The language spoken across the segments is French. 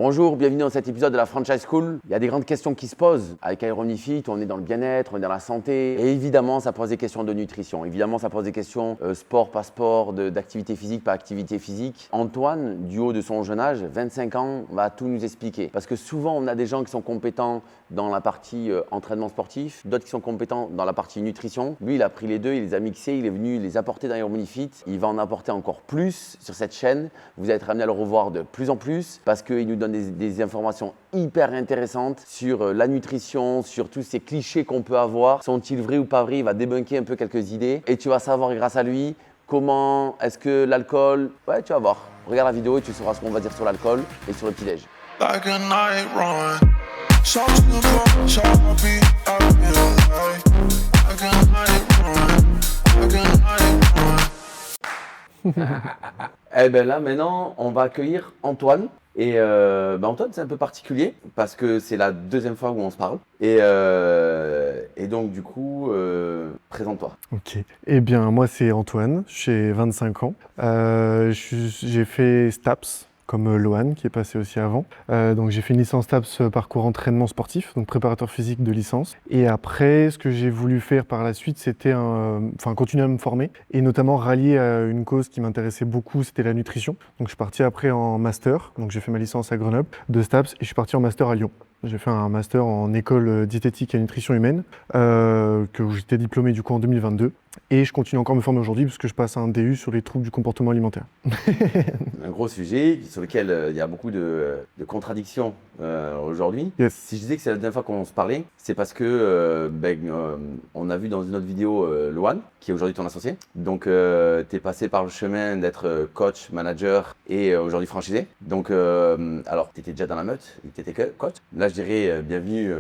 Bonjour, bienvenue dans cet épisode de la Franchise School. Il y a des grandes questions qui se posent. Avec Aeronifit, on est dans le bien-être, on est dans la santé. Et évidemment, ça pose des questions de nutrition. Évidemment, ça pose des questions sport, pas sport, d'activité physique, pas activité physique. Antoine, du haut de son jeune âge, 25 ans, va tout nous expliquer. Parce que souvent, on a des gens qui sont compétents dans la partie entraînement sportif, d'autres qui sont compétents dans la partie nutrition. Lui, il a pris les deux, il les a mixés, il est venu les apporter dans Aeronifit. Il va en apporter encore plus sur cette chaîne. Vous allez être amené à le revoir de plus en plus parce qu'il nous donne des informations hyper intéressantes sur la nutrition, sur tous ces clichés qu'on peut avoir. Sont-ils vrais ou pas vrais? Il va débunker un peu quelques idées et tu vas savoir grâce à lui comment est-ce que l'alcool… Ouais, tu vas voir. Regarde la vidéo et tu sauras ce qu'on va dire sur l'alcool et sur le petit-déj. Like a night run. So simple, so happy, I feel like a night run. Like a night run. Eh bien là, maintenant, on va accueillir Antoine. Et Antoine, c'est un peu particulier parce que c'est la deuxième fois où on se parle. Et donc, du coup, présente-toi. Ok. Eh bien, moi, c'est Antoine, j'ai 25 ans. J'ai fait STAPS, comme Lohan, qui est passé aussi avant. Donc j'ai fait une licence STAPS parcours entraînement sportif, donc préparateur physique de licence. Et après, ce que j'ai voulu faire par la suite, c'était continuer à me former et notamment rallier à une cause qui m'intéressait beaucoup, c'était la nutrition. Donc je suis parti après en master, donc j'ai fait ma licence à Grenoble de STAPS et je suis parti en master à Lyon. J'ai fait un master en école diététique et nutrition humaine, que j'étais diplômé du coup en 2022. Et je continue encore à me former aujourd'hui parce que je passe un DU sur les troubles du comportement alimentaire. Un gros sujet sur lequel il y a beaucoup de contradictions aujourd'hui. Yes. Si je disais que c'est la dernière fois qu'on se parlait, c'est parce que on a vu dans une autre vidéo Lohan, qui est aujourd'hui ton associé. Donc tu es passé par le chemin d'être coach, manager et aujourd'hui franchisé. Donc alors tu étais déjà dans la meute, tu étais coach. Là je dirais bienvenue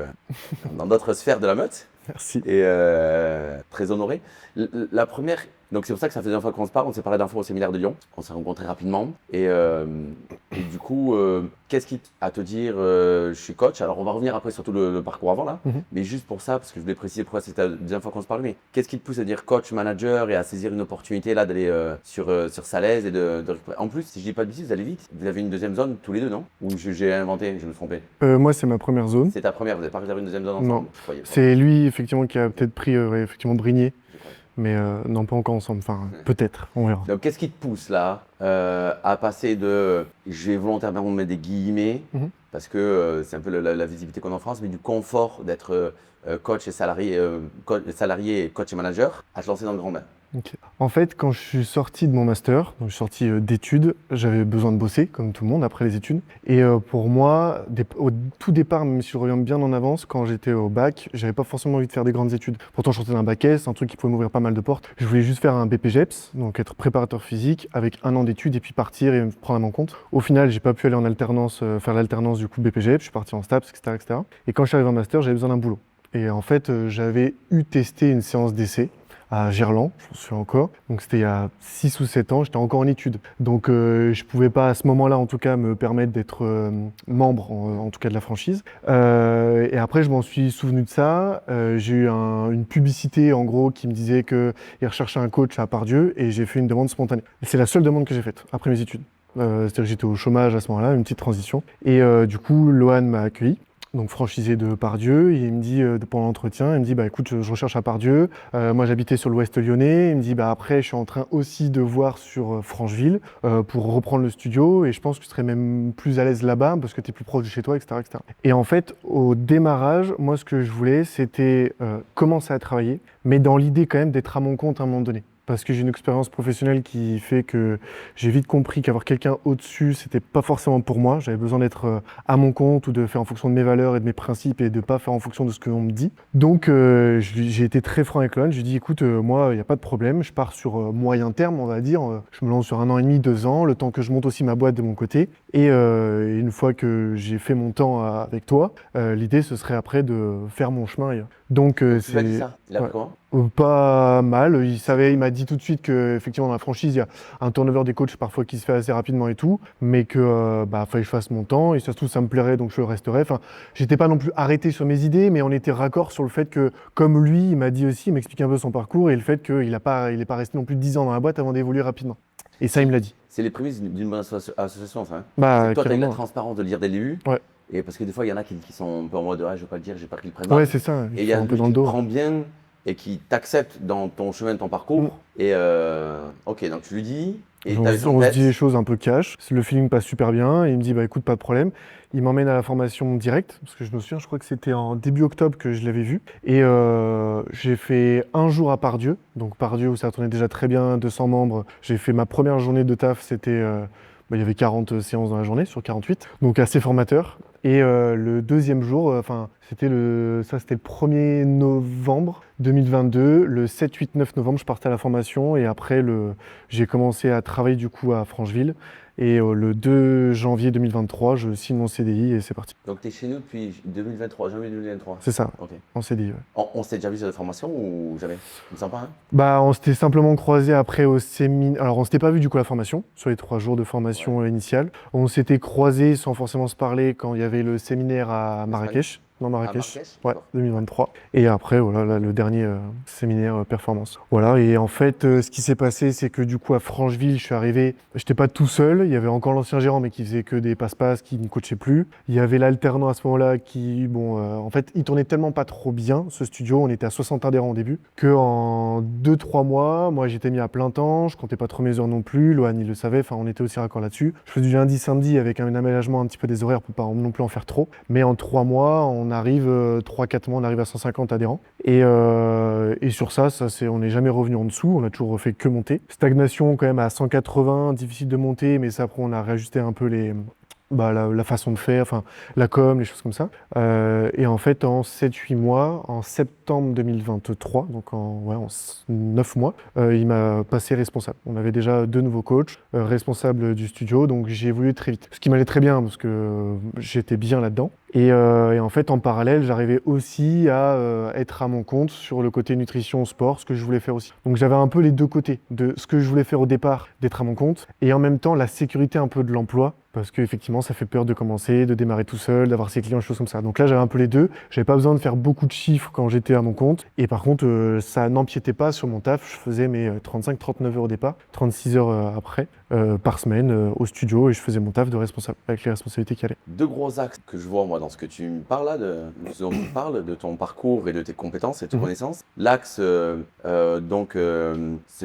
dans d'autres sphères de la meute. Merci. Et très honoré. La première, donc c'est pour ça que ça fait la dernière fois qu'on se parle, on s'est parlé d'un fois au séminaire de Lyon, on s'est rencontrés rapidement. Et du coup, qu'est-ce qui à te dire, je suis coach, alors on va revenir après sur tout le parcours avant là, mais juste pour ça, parce que je voulais préciser pourquoi c'était la deuxième fois qu'on se parlait, mais qu'est-ce qui te pousse à dire coach, manager et à saisir une opportunité là d'aller sur Salaise et En plus, si je dis pas de bêtises, vous allez vite, vous avez une deuxième zone tous les deux, non? Ou j'ai inventé, je me trompais? Moi, c'est ma première zone. C'est ta première, vous n'avez pas réservé une deuxième zone ensemble? Non, c'est lui effectivement qui a peut-être pris effectivement Brigné. Mais non, pas encore ensemble, enfin peut-être, on verra. Donc qu'est-ce qui te pousse là à passer de, je vais volontairement mettre des guillemets, parce que c'est un peu la visibilité qu'on a en France, mais du confort d'être coach et salarié et coach et manager, à te lancer dans le grand bain? Okay. En fait, quand je suis sorti de mon master, donc je suis sorti d'études, j'avais besoin de bosser, comme tout le monde, après les études. Et pour moi, au tout départ, même si je reviens bien en avance, quand j'étais au bac, j'avais pas forcément envie de faire des grandes études. Pourtant, je sortais d'un bac S, un truc qui pouvait m'ouvrir pas mal de portes. Je voulais juste faire un BPGEPS, donc être préparateur physique, avec 1 an d'études et puis partir et me prendre à mon compte. Au final, j'ai pas pu aller en alternance, faire l'alternance du coup BPGEPS, je suis parti en STAPS, etc., etc. Et quand je suis arrivé en master, j'avais besoin d'un boulot. Et en fait, j'avais testé une séance d'essai à Gerland, je m'en souviens encore. Donc c'était il y a 6 ou 7 ans, j'étais encore en études. Donc je pouvais pas à ce moment-là en tout cas me permettre d'être membre en tout cas de la franchise. Et après je m'en suis souvenu de ça. J'ai eu une publicité en gros qui me disait qu'il recherchait un coach à Pardieu et j'ai fait une demande spontanée. C'est la seule demande que j'ai faite après mes études. C'est-à-dire que j'étais au chômage à ce moment-là, une petite transition. Et du coup, Lohan m'a accueilli. Donc franchisé de Pardieu, et il me dit pendant l'entretien, il me dit écoute, je recherche à Pardieu, moi j'habitais sur l'ouest lyonnais, il me dit après je suis en train aussi de voir sur Francheville pour reprendre le studio et je pense que tu serais même plus à l'aise là-bas parce que tu es plus proche de chez toi, etc., etc. Et en fait, au démarrage, moi ce que je voulais c'était commencer à travailler, mais dans l'idée quand même d'être à mon compte à un moment donné. Parce que j'ai une expérience professionnelle qui fait que j'ai vite compris qu'avoir quelqu'un au-dessus, c'était pas forcément pour moi. J'avais besoin d'être à mon compte ou de faire en fonction de mes valeurs et de mes principes et de pas faire en fonction de ce qu'on me dit. Donc j'ai été très franc avec Lohan. Je lui ai dit écoute, moi, il n'y a pas de problème. Je pars sur moyen terme, on va dire. Je me lance sur 1 an et demi, 2 ans, le temps que je monte aussi ma boîte de mon côté. Et une fois que j'ai fait mon temps avec toi, l'idée, ce serait après de faire mon chemin ailleurs. Donc Tu c'est… m'as dit ça, il a comment? Pas mal, il m'a dit tout de suite qu'effectivement dans la franchise il y a un turnover des coachs parfois qui se fait assez rapidement et tout, mais que fallait que je fasse mon temps et ça se trouve ça me plairait donc je resterais. Enfin, j'étais pas non plus arrêté sur mes idées, mais on était raccord sur le fait que, comme lui, il m'a dit aussi, il m'explique un peu son parcours et le fait qu'il est pas resté non plus 10 ans dans la boîte avant d'évoluer rapidement. Et ça, il me l'a dit. C'est les prémices d'une bonne association, ça. Hein. Bah, C'est que toi, tu as eu la carrément. transparence de le dire dès le début. Ouais. Et parce que des fois, il y en a qui sont un peu en mode je ne vais pas le dire, j'ai pas pris le prénom. Ouais, c'est ça. Et il Il y a faut un peu lui dans le qui te dos. prend bien et qui t'accepte dans ton chemin, ton parcours. Mm. Et ok, donc tu lui dis. Et On, t'as on en se tête. dit les choses un peu cash. Le feeling passe super bien. Et il me dit, bah écoute, pas de problème. Il m'emmène à la formation directe. Parce que je me souviens, je crois que c'était en début octobre que je l'avais vu. Et j'ai fait un jour à Pardieu. Donc Pardieu, où ça tournait déjà très bien, 200 membres. J'ai fait ma première journée de taf. C'était, il y avait 40 séances dans la journée sur 48. Donc assez formateur. Et le deuxième jour, c'était le 1er novembre 2022. Le 7, 8, 9 novembre, je partais à la formation. Et après, j'ai commencé à travailler du coup à Francheville. Et le 2 janvier 2023, je signe mon CDI et c'est parti. Donc tu es chez nous depuis 2023, janvier 2023. C'est ça, Ok. en CDI. Ouais. On s'était déjà vu sur la formation ou jamais? Il me semble pas, hein? Bah, on s'était simplement croisés après au séminaire. Alors, on s'était pas vu du coup à la formation, sur les 3 jours de formation initiale. On s'était croisés sans forcément se parler quand il y avait le séminaire à Marrakech. Non, Marrakech. Marrakech, Ouais, d'accord. 2023. Et après, voilà, là, le dernier séminaire performance. Voilà, et en fait, ce qui s'est passé, c'est que du coup, à Francheville, je suis arrivé, j'étais pas tout seul, il y avait encore l'ancien gérant, mais qui faisait que des passe-passe, qui ne coachait plus. Il y avait l'alternant à ce moment-là qui, en fait, il tournait tellement pas trop bien, ce studio, on était à 60 adhérents au début, qu'en 2-3 mois, moi, j'étais mis à plein temps, je comptais pas trop mes heures non plus, Lohan, il le savait, on était aussi raccord là-dessus. Je faisais du lundi-samedi avec un aménagement un petit peu des horaires pour pas non plus en faire trop, mais en 3 mois, on arrive 3-4 mois, on arrive à 150 adhérents. Et sur ça, on n'est jamais revenu en dessous, on a toujours fait que monter. Stagnation quand même à 180, difficile de monter, mais ça après on a réajusté un peu la façon de faire, la com, les choses comme ça. Et en fait, en 7-8 mois, en septembre 2023, donc en 9 mois, il m'a passé responsable. On avait déjà 2 nouveaux coachs, responsables du studio, donc j'ai évolué très vite. Ce qui m'allait très bien, parce que j'étais bien là-dedans. Et en fait, en parallèle, j'arrivais aussi à être à mon compte sur le côté nutrition, sport, ce que je voulais faire aussi. Donc j'avais un peu les deux côtés de ce que je voulais faire au départ, d'être à mon compte, et en même temps la sécurité un peu de l'emploi, parce qu'effectivement, ça fait peur de commencer, de démarrer tout seul, d'avoir ses clients, des choses comme ça. Donc là, j'avais un peu les deux. J'avais pas besoin de faire beaucoup de chiffres quand j'étais à mon compte. Et par contre, ça n'empiétait pas sur mon taf. Je faisais mes 35-39 heures au départ, 36 heures après, par semaine au studio, et je faisais mon taf de responsable, avec les responsabilités qu'il y avait. 2 gros axes que je vois moi dans ce que tu me parles là, de ce dont tu me parles, de ton parcours et de tes compétences et de tes connaissances. L'axe, ce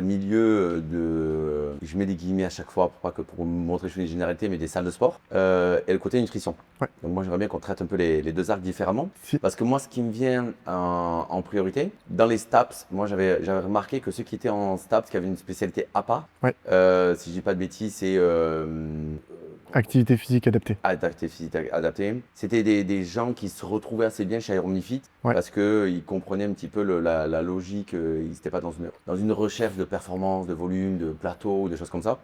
milieu de, je mets des guillemets à chaque fois pour montrer que je fais des généralités, mais des salles de sport, et le côté nutrition. Ouais. Donc moi j'aimerais bien qu'on traite un peu les 2 arcs différemment, parce que moi ce qui me vient en priorité, dans les STAPS, moi j'avais remarqué que ceux qui étaient en STAPS, qui avaient une spécialité APA, si je dis pas de bêtises, c'est activité physique adaptée. Activité physique adaptée. C'était des gens qui se retrouvaient assez bien chez Aeromnifit parce qu'ils comprenaient un petit peu la logique, ils n'étaient pas dans une recherche de performance, de volume, de plateau, des choses comme ça.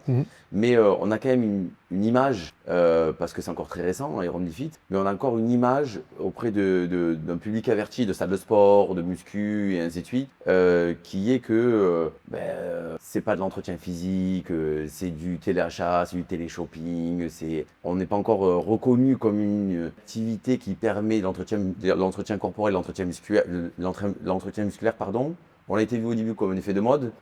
Mais on a quand même une image, parce que c'est encore très récent, Aeromnifit, mais on a encore une image auprès d'un public averti de salle de sport, de muscu et ainsi de suite, qui est que c'est pas de l'entretien physique, c'est du téléachat, c'est du télé-shopping, on n'est pas encore reconnu comme une activité qui permet l'entretien corporel, l'entretien musculaire, pardon. On a été vu au début comme un effet de mode.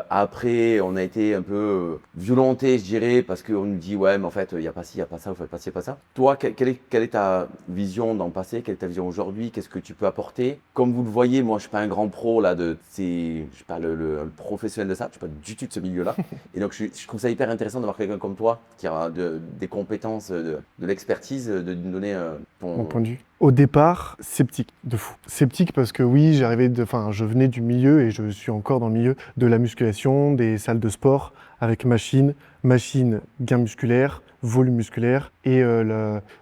Après, on a été un peu violenté, je dirais, parce qu'on nous dit ouais, mais en fait, il n'y a pas ci, il n'y a pas ça, vous faites pas ci, pas ça. Toi, quelle est ta vision dans le passé? Quelle est ta vision aujourd'hui? Qu'est-ce que tu peux apporter? Comme vous le voyez, moi, je suis pas un grand pro là, je suis pas le professionnel de ça, je suis pas du tout de ce milieu-là. Et donc, je trouve ça hyper intéressant d'avoir quelqu'un comme toi qui a des compétences, de l'expertise, de nous donner Mon point de vue. Au départ, sceptique de fou. Sceptique parce que oui, je venais du milieu et je suis encore dans le milieu de la musculation, des salles de sport avec machine, gain musculaire, volume musculaire et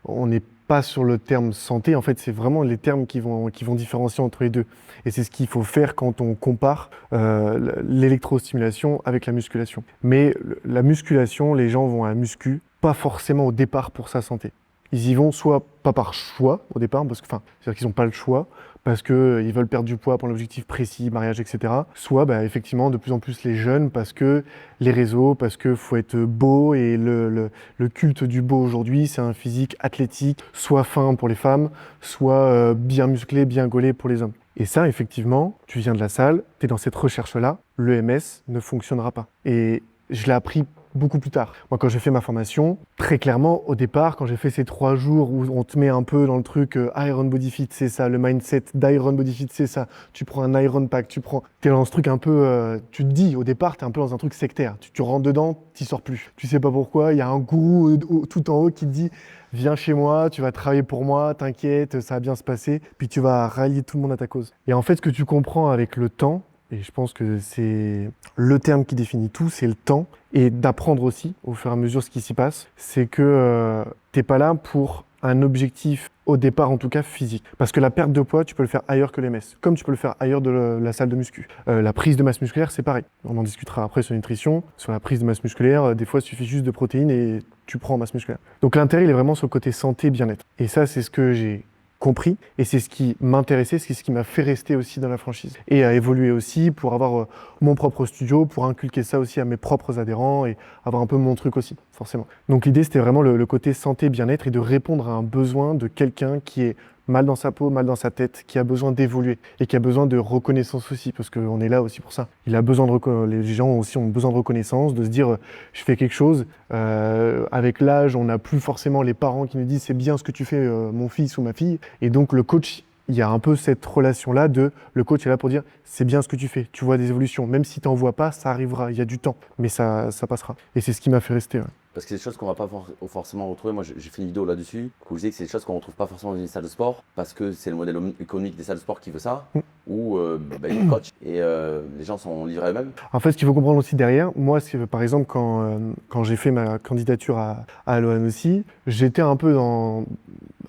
on n'est pas sur le terme santé. En fait, c'est vraiment les termes qui vont différencier entre les deux. Et c'est ce qu'il faut faire quand on compare l'électrostimulation avec la musculation. Mais la musculation, les gens vont à la muscu, pas forcément au départ pour sa santé. Ils y vont soit pas par choix au départ, c'est-à-dire qu'ils n'ont pas le choix, parce qu'ils veulent perdre du poids pour l'objectif précis, mariage, etc. Soit effectivement de plus en plus les jeunes, parce que les réseaux, parce qu'il faut être beau, et le culte du beau aujourd'hui, c'est un physique athlétique, soit fin pour les femmes, soit bien musclé, bien gaulé pour les hommes. Et ça, effectivement, tu viens de la salle, tu es dans cette recherche-là, l'EMS ne fonctionnera pas. Et je l'ai appris beaucoup plus tard. Moi, quand j'ai fait ma formation, très clairement, au départ, quand j'ai fait ces 3 jours où on te met un peu dans le truc Iron Body Fit, c'est ça, le mindset d'Iron Body Fit, c'est ça. Tu prends un Iron Pack, t'es dans ce truc un peu, tu te dis, au départ, t'es un peu dans un truc sectaire. Tu rentres dedans, t'y sors plus. Tu sais pas pourquoi, il y a un gourou tout en haut qui te dit, viens chez moi, tu vas travailler pour moi, t'inquiète, ça va bien se passer, puis tu vas rallier tout le monde à ta cause. Et en fait, ce que tu comprends avec le temps, et je pense que c'est le terme qui définit tout, c'est le temps, et d'apprendre aussi, au fur et à mesure, ce qui s'y passe, c'est que t'es pas là pour un objectif, au départ en tout cas, physique. Parce que la perte de poids, tu peux le faire ailleurs que les messes, comme tu peux le faire ailleurs de la salle de muscu. La prise de masse musculaire, c'est pareil. On en discutera après sur nutrition. Sur la prise de masse musculaire, des fois, il suffit juste de protéines et tu prends en masse musculaire. Donc l'intérêt, il est vraiment sur le côté santé, bien-être. Et ça, c'est ce que j'ai compris et c'est ce qui m'intéressait, c'est ce qui m'a fait rester aussi dans la franchise et à évoluer aussi pour avoir mon propre studio, pour inculquer ça aussi à mes propres adhérents et avoir un peu mon truc aussi, forcément. Donc l'idée, c'était vraiment le côté santé, bien-être et de répondre à un besoin de quelqu'un qui est mal dans sa peau, mal dans sa tête, qui a besoin d'évoluer et qui a besoin de reconnaissance aussi, parce qu'on est là aussi pour ça. Il a besoin les gens aussi ont besoin de reconnaissance, de se dire je fais quelque chose. Avec l'âge, on n'a plus forcément les parents qui nous disent c'est bien ce que tu fais, mon fils ou ma fille. Et donc le coach, il y a un peu cette relation-là de le coach est là pour dire c'est bien ce que tu fais, tu vois des évolutions, même si tu n'en vois pas, ça arrivera, il y a du temps, mais ça passera. Et c'est ce qui m'a fait rester. Ouais. Parce que c'est des choses qu'on va pas forcément retrouver. Moi, j'ai fait une vidéo là-dessus où je disais que c'est des choses qu'on retrouve pas forcément dans une salle de sport parce que c'est le modèle économique des salles de sport qui veut ça, ou il y a un coach et les gens sont livrés à eux-mêmes. En fait, ce qu'il faut comprendre aussi derrière, moi, par exemple, quand j'ai fait ma candidature à l'ON aussi, j'étais un peu dans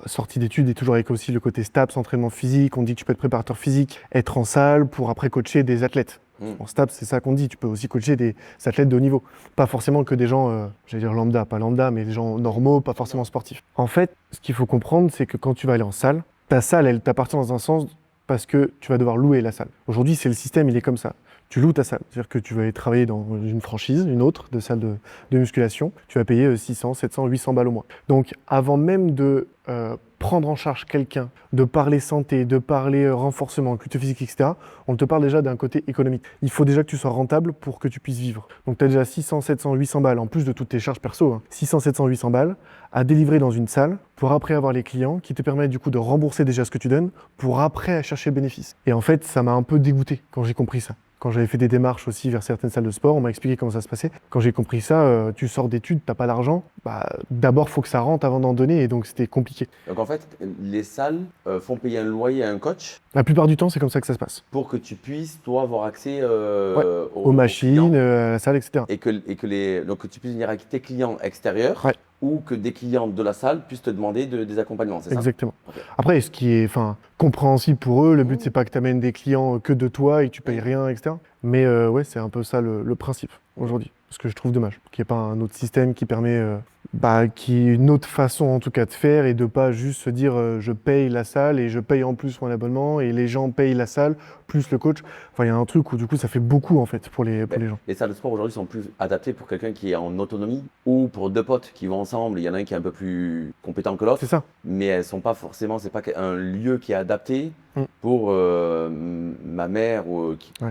sortie d'études et toujours avec aussi le côté STAPS, entraînement physique. On dit que tu peux être préparateur physique, être en salle pour après coacher des athlètes. En STAPS, c'est ça qu'on dit. Tu peux aussi coacher des athlètes de haut niveau. Pas forcément que des gens, j'allais dire lambda, pas lambda, mais des gens normaux, pas forcément sportifs. En fait, ce qu'il faut comprendre, c'est que quand tu vas aller en salle, ta salle, elle t'appartient dans un sens parce que tu vas devoir louer la salle. Aujourd'hui, c'est le système, il est comme ça. Tu loues ta salle. C'est-à-dire que tu vas aller travailler dans une franchise, une autre, de salle de musculation. Tu vas payer 600, 700, 800 balles au mois. Donc, avant même de prendre en charge quelqu'un, de parler santé, de parler renforcement, culture physique, etc., on te parle déjà d'un côté économique. Il faut déjà que tu sois rentable pour que tu puisses vivre. Donc, tu as déjà 600, 700, 800 balles, en plus de toutes tes charges perso, 600, 700, 800 balles à délivrer dans une salle pour après avoir les clients qui te permettent du coup de rembourser déjà ce que tu donnes pour après chercher le bénéfice. Et en fait, ça m'a un peu dégoûté quand j'ai compris ça. Quand j'avais fait des démarches aussi vers certaines salles de sport, on m'a expliqué comment ça se passait. Quand j'ai compris ça, tu sors d'études, t'as pas d'argent, d'abord faut que ça rentre avant d'en donner et donc c'était compliqué. Donc en fait, les salles font payer un loyer à un coach. La plupart du temps, c'est comme ça que ça se passe. Pour que tu puisses, toi, avoir accès aux machines, à la salle, etc. Et donc que tu puisses venir avec tes clients extérieurs ou que des clients de la salle puissent te demander des accompagnements, c'est ça? Exactement. Okay. Après, ce qui est compréhensible pour eux, le but, c'est pas que tu amènes des clients que de toi et que tu payes rien, etc. Mais ouais, c'est un peu ça le principe aujourd'hui. Ce que je trouve dommage, qu'il n'y ait pas un autre système qui permet, qui est une autre façon en tout cas de faire et de pas juste se dire je paye la salle et je paye en plus mon abonnement et les gens payent la salle plus le coach. Enfin, il y a un truc où du coup ça fait beaucoup en fait pour les gens. Les salles de sport aujourd'hui sont plus adaptées pour quelqu'un qui est en autonomie ou pour deux potes qui vont ensemble. Il y en a un qui est un peu plus compétent que l'autre. C'est ça. Mais elles sont pas forcément, c'est pas un lieu qui est adapté pour ma mère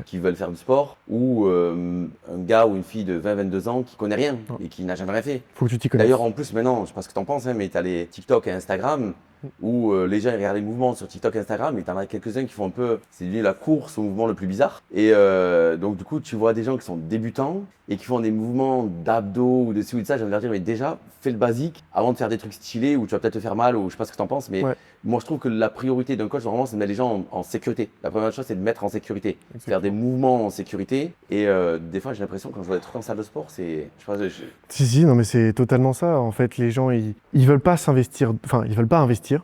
qui veulent faire du sport ou un gars ou une fille de 20-22 ans qui connaît rien et qui n'a jamais rien fait. Faut que tu t'y connaisses. D'ailleurs, en plus, maintenant, je ne sais pas ce que tu en penses, mais tu as les TikTok et Instagram où les gens ils regardent les mouvements sur TikTok et Instagram et tu en as quelques-uns qui font un peu, c'est devenu la course au mouvement le plus bizarre. Et donc, du coup, tu vois des gens qui sont débutants et qui font des mouvements d'abdos ou de ci ou de ça. J'ai envie de leur dire, mais déjà, fais le basique avant de faire des trucs stylés où tu vas peut-être te faire mal ou je ne sais pas ce que tu en penses, mais moi, je trouve que la priorité d'un coach, vraiment, c'est de mettre les gens en sécurité. La première chose, c'est de mettre en sécurité, exactement. Faire des mouvements en sécurité. Et des fois, j'ai l'impression, quand je vois des trucs en salle de sport, c'est. Si, non, mais c'est totalement ça. En fait, les gens, ils veulent pas s'investir. Enfin, ils veulent pas investir,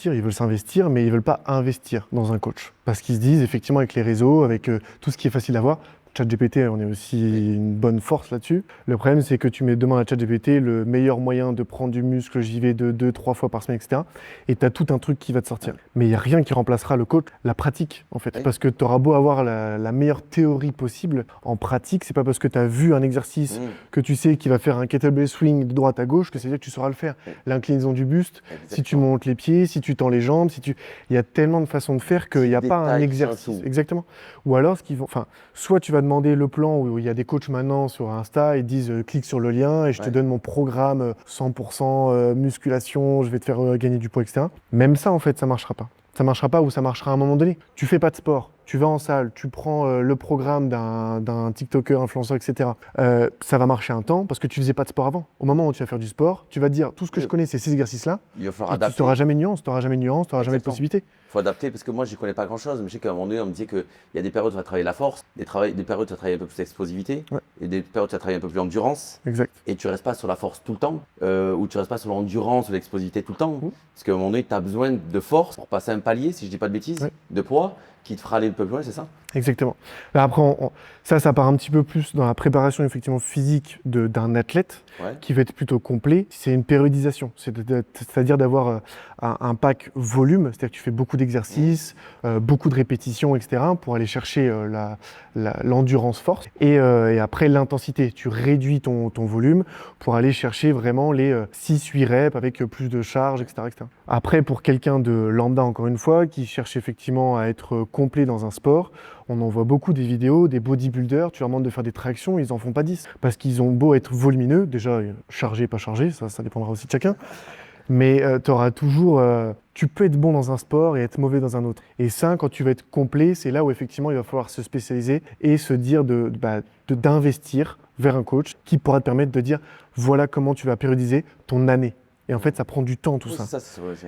ils veulent s'investir, mais ils veulent pas investir dans un coach. Parce qu'ils se disent, effectivement, avec les réseaux, avec tout ce qui est facile à voir, ChatGPT, on est aussi une bonne force là-dessus. Le problème, c'est que tu mets demain à ChatGPT le meilleur moyen de prendre du muscle, j'y vais 2-3 fois par semaine, etc. Et tu as tout un truc qui va te sortir. Mais il n'y a rien qui remplacera le coach, la pratique, en fait. Parce que tu auras beau avoir la meilleure théorie possible, en pratique, c'est pas parce que tu as vu un exercice que tu sais qu'il va faire un kettlebell swing de droite à gauche que ça veut dire que tu sauras le faire. L'inclinaison du buste, si tu montes les pieds, si tu tends les jambes, il y a tellement de façons de faire qu'il n'y a pas un exercice. Exactement. Ou alors, soit tu vas vas demander le plan où il y a des coachs maintenant sur Insta, ils disent clique sur le lien et je te donne mon programme 100% musculation, je vais te faire gagner du poids, etc. Même ça, en fait, ça marchera pas. Ça marchera pas ou ça marchera à un moment donné. Tu fais pas de sport, tu vas en salle, tu prends le programme d'un TikToker, influenceur, etc. Ça va marcher un temps parce que tu faisais pas de sport avant. Au moment où tu vas faire du sport, tu vas te dire tout ce que je connais, c'est ces exercices-là. Il va falloir Et tu adapter. n'auras jamais de nuance, tu n'auras jamais de possibilité. Il faut adapter parce que moi, je ne connais pas grand-chose. Mais je sais qu'à un moment donné, on me disait qu'il y a des périodes où tu vas travailler la force, des périodes où tu vas travailler un peu plus l'explosivité, et des périodes où tu vas travailler un peu plus l'endurance. Exact. Et tu ne restes pas sur la force tout le temps, ou tu ne restes pas sur l'endurance ou l'explosivité tout le temps. Parce qu'à un moment donné, tu as besoin de force pour passer un palier, si je ne dis pas de bêtises, de poids, qui te fera aller un peu plus loin, c'est ça? Exactement. Là, après, ça part un petit peu plus dans la préparation effectivement physique d'un athlète qui va être plutôt complet. C'est une périodisation, c'est-à-dire d'avoir un pack volume, c'est-à-dire que tu fais beaucoup d'exercices, beaucoup de répétitions, etc. pour aller chercher l'endurance forte. Et après, l'intensité. Tu réduis ton volume pour aller chercher vraiment les 6-8 reps avec plus de charge, etc., etc. Après, pour quelqu'un de lambda, encore une fois, qui cherche effectivement à être complet dans un sport, on en voit beaucoup des vidéos, des bodybuilders, tu leur demandes de faire des tractions, ils en font pas 10. Parce qu'ils ont beau être volumineux, déjà chargé, pas chargé, ça dépendra aussi de chacun. Mais t'auras toujours, tu peux être bon dans un sport et être mauvais dans un autre. Et ça, quand tu vas être complet, c'est là où effectivement il va falloir se spécialiser et se dire d'investir vers un coach qui pourra te permettre de dire voilà comment tu vas périodiser ton année. Et en fait, ça prend du temps tout ça.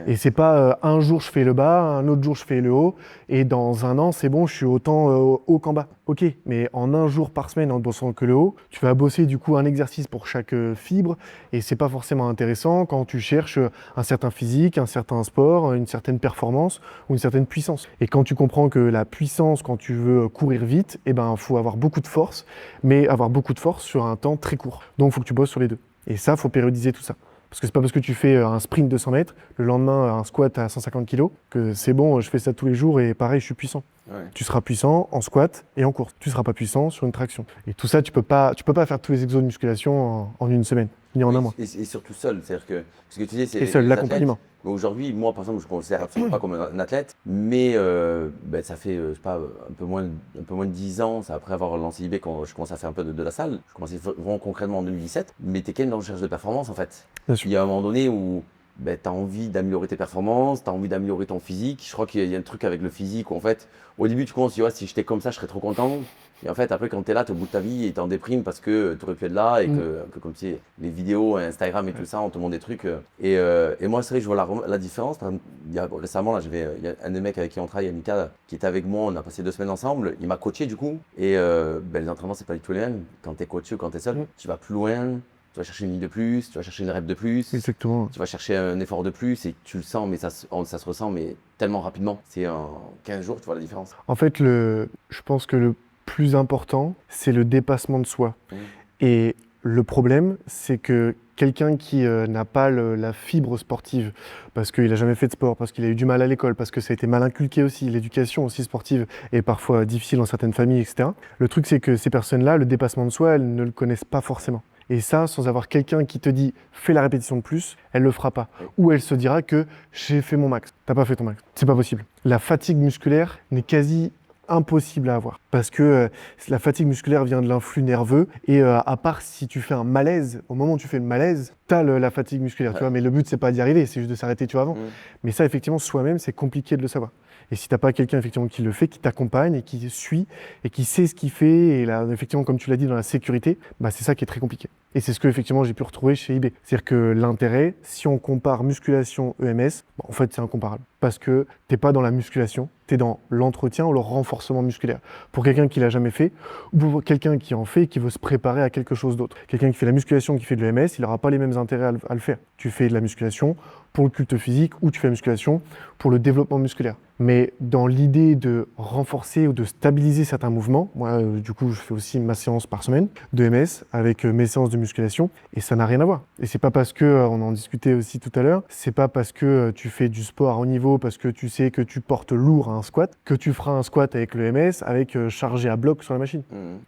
Et c'est pas un jour je fais le bas, un autre jour je fais le haut, et dans un an c'est bon, je suis autant haut qu'en bas. Ok, mais en un jour par semaine en bossant que le haut, tu vas bosser du coup un exercice pour chaque fibre, et c'est pas forcément intéressant quand tu cherches un certain physique, un certain sport, une certaine performance ou une certaine puissance. Et quand tu comprends que la puissance, quand tu veux courir vite, faut avoir beaucoup de force, mais avoir beaucoup de force sur un temps très court. Donc il faut que tu bosses sur les deux. Et ça, faut périodiser tout ça. Parce que c'est pas parce que tu fais un sprint de 100 mètres, le lendemain un squat à 150 kg, que c'est bon, je fais ça tous les jours et pareil, je suis puissant. Tu seras puissant en squat et en course. Tu seras pas puissant sur une traction. Et tout ça, tu peux pas faire tous les exos de musculation en une semaine, ni en un mois. Et surtout seul, c'est-à-dire que ce que tu dis, c'est et seul, l'accompagnement. Aujourd'hui, moi, par exemple, je ne considère absolument pas comme un athlète, mais ça fait, je sais pas, un peu moins de 10 ans, c'est après avoir lancé eBay quand je commence à faire un peu de la salle. Je commençais vraiment concrètement en 2017, mais tu es quand même dans la recherche de performance, en fait. Bien sûr. Il y a un moment donné où tu as envie d'améliorer tes performances, tu as envie d'améliorer ton physique. Je crois qu'il y a un truc avec le physique où, en fait, au début, tu commences, tu dis, si j'étais comme ça, je serais trop content. Et en fait, après, quand tu es là, tu es au bout de ta vie et tu es en déprime parce que tu aurais pu être là et que, un peu comme si les vidéos, Instagram et tout ça, on te montre des trucs. Et moi, c'est vrai que je vois la différence. Récemment, il y a un des mecs avec qui on travaille, Mika, qui était avec moi. On a passé 2 semaines ensemble. Il m'a coaché du coup. Et les entraînements, c'est pas du tout les mêmes. Quand tu es coaché ou quand tu es seul, tu vas plus loin. Tu vas chercher une ligne de plus, tu vas chercher une rep de plus. Exactement. Tu vas chercher un effort de plus et tu le sens, mais ça se ressent mais tellement rapidement. C'est en 15 jours, tu vois la différence. En fait, je pense que le plus important, c'est le dépassement de soi. Et le problème, c'est que quelqu'un qui n'a pas la fibre sportive, parce qu'il n'a jamais fait de sport, parce qu'il a eu du mal à l'école, parce que ça a été mal inculqué aussi, l'éducation aussi sportive est parfois difficile dans certaines familles, etc. Le truc, c'est que ces personnes-là, le dépassement de soi, elles ne le connaissent pas forcément. Et ça, sans avoir quelqu'un qui te dit « fais la répétition de plus », elle le fera pas. Ou elle se dira que « j'ai fait mon max ». T'as pas fait ton max. C'est pas possible. La fatigue musculaire n'est quasi impossible à avoir parce que la fatigue musculaire vient de l'influx nerveux et à part si tu fais un malaise, au moment où tu fais le malaise, tu as la fatigue musculaire, tu vois, mais le but c'est pas d'y arriver, c'est juste de s'arrêter, tu vois, avant. Mais ça effectivement soi-même c'est compliqué de le savoir. Et si t'as pas quelqu'un effectivement qui le fait, qui t'accompagne et qui suit et qui sait ce qu'il fait et là effectivement comme tu l'as dit dans la sécurité, c'est ça qui est très compliqué. Et c'est ce que effectivement j'ai pu retrouver chez eBay. C'est-à-dire que l'intérêt, si on compare musculation EMS, en fait c'est incomparable parce que t'es pas dans la musculation, t'es dans l'entretien ou le renforcement musculaire. Pour quelqu'un qui l'a jamais fait ou pour quelqu'un qui en fait et qui veut se préparer à quelque chose d'autre. Quelqu'un qui fait la musculation, qui fait de l'EMS, il n'aura pas les mêmes intérêts à le faire. Tu fais de la musculation pour le culte physique ou tu fais la musculation pour le développement musculaire. Mais dans l'idée de renforcer ou de stabiliser certains mouvements, moi du coup je fais aussi ma séance par semaine de MS avec mes séances de musculation et ça n'a rien à voir. Et c'est pas parce que, on en discutait aussi tout à l'heure, c'est pas parce que tu fais du sport à haut niveau, parce que tu sais que tu portes lourd à un squat, que tu feras un squat avec le MS avec chargé à bloc sur la machine.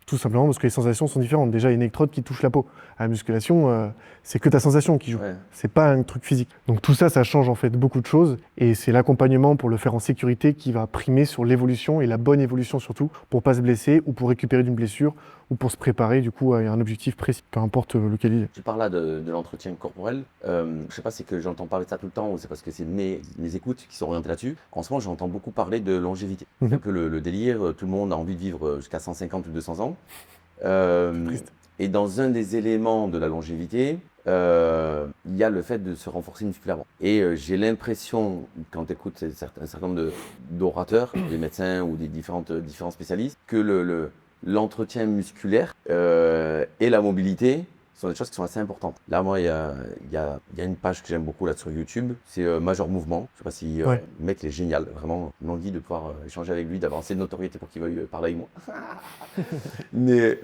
Tout simplement parce que les sensations sont différentes. Déjà il y a une électrode qui touche la peau. À la musculation, c'est que ta sensation qui joue. C'est pas un truc physique. Donc tout ça, ça change en fait beaucoup de choses et c'est l'accompagnement pour le faire en sécurité sécurité qui va primer sur l'évolution et la bonne évolution surtout pour pas se blesser ou pour récupérer d'une blessure ou pour se préparer du coup à un objectif précis, peu importe lequel il est. Tu parles là de l'entretien corporel. Je sais pas si c'est que j'entends parler de ça tout le temps ou c'est parce que c'est mes écoutes qui sont orientées là-dessus. En ce moment, j'entends beaucoup parler de longévité. C'est un peu le délire, tout le monde a envie de vivre jusqu'à 150 ou 200 ans. Triste. Et dans un des éléments de la longévité, il y a le fait de se renforcer musculairement. Et j'ai l'impression, quand tu écoutes un certain nombre d'orateurs, des médecins ou des différents spécialistes, que l'entretien musculaire et la mobilité sont des choses qui sont assez importantes. Là, moi, il y a une page que j'aime beaucoup là sur YouTube, c'est Major Mouvement. Je sais pas si le mec il est génial, vraiment l'envie de pouvoir échanger avec lui, d'avoir assez de notoriété pour qu'il veuille parler avec moi. Mais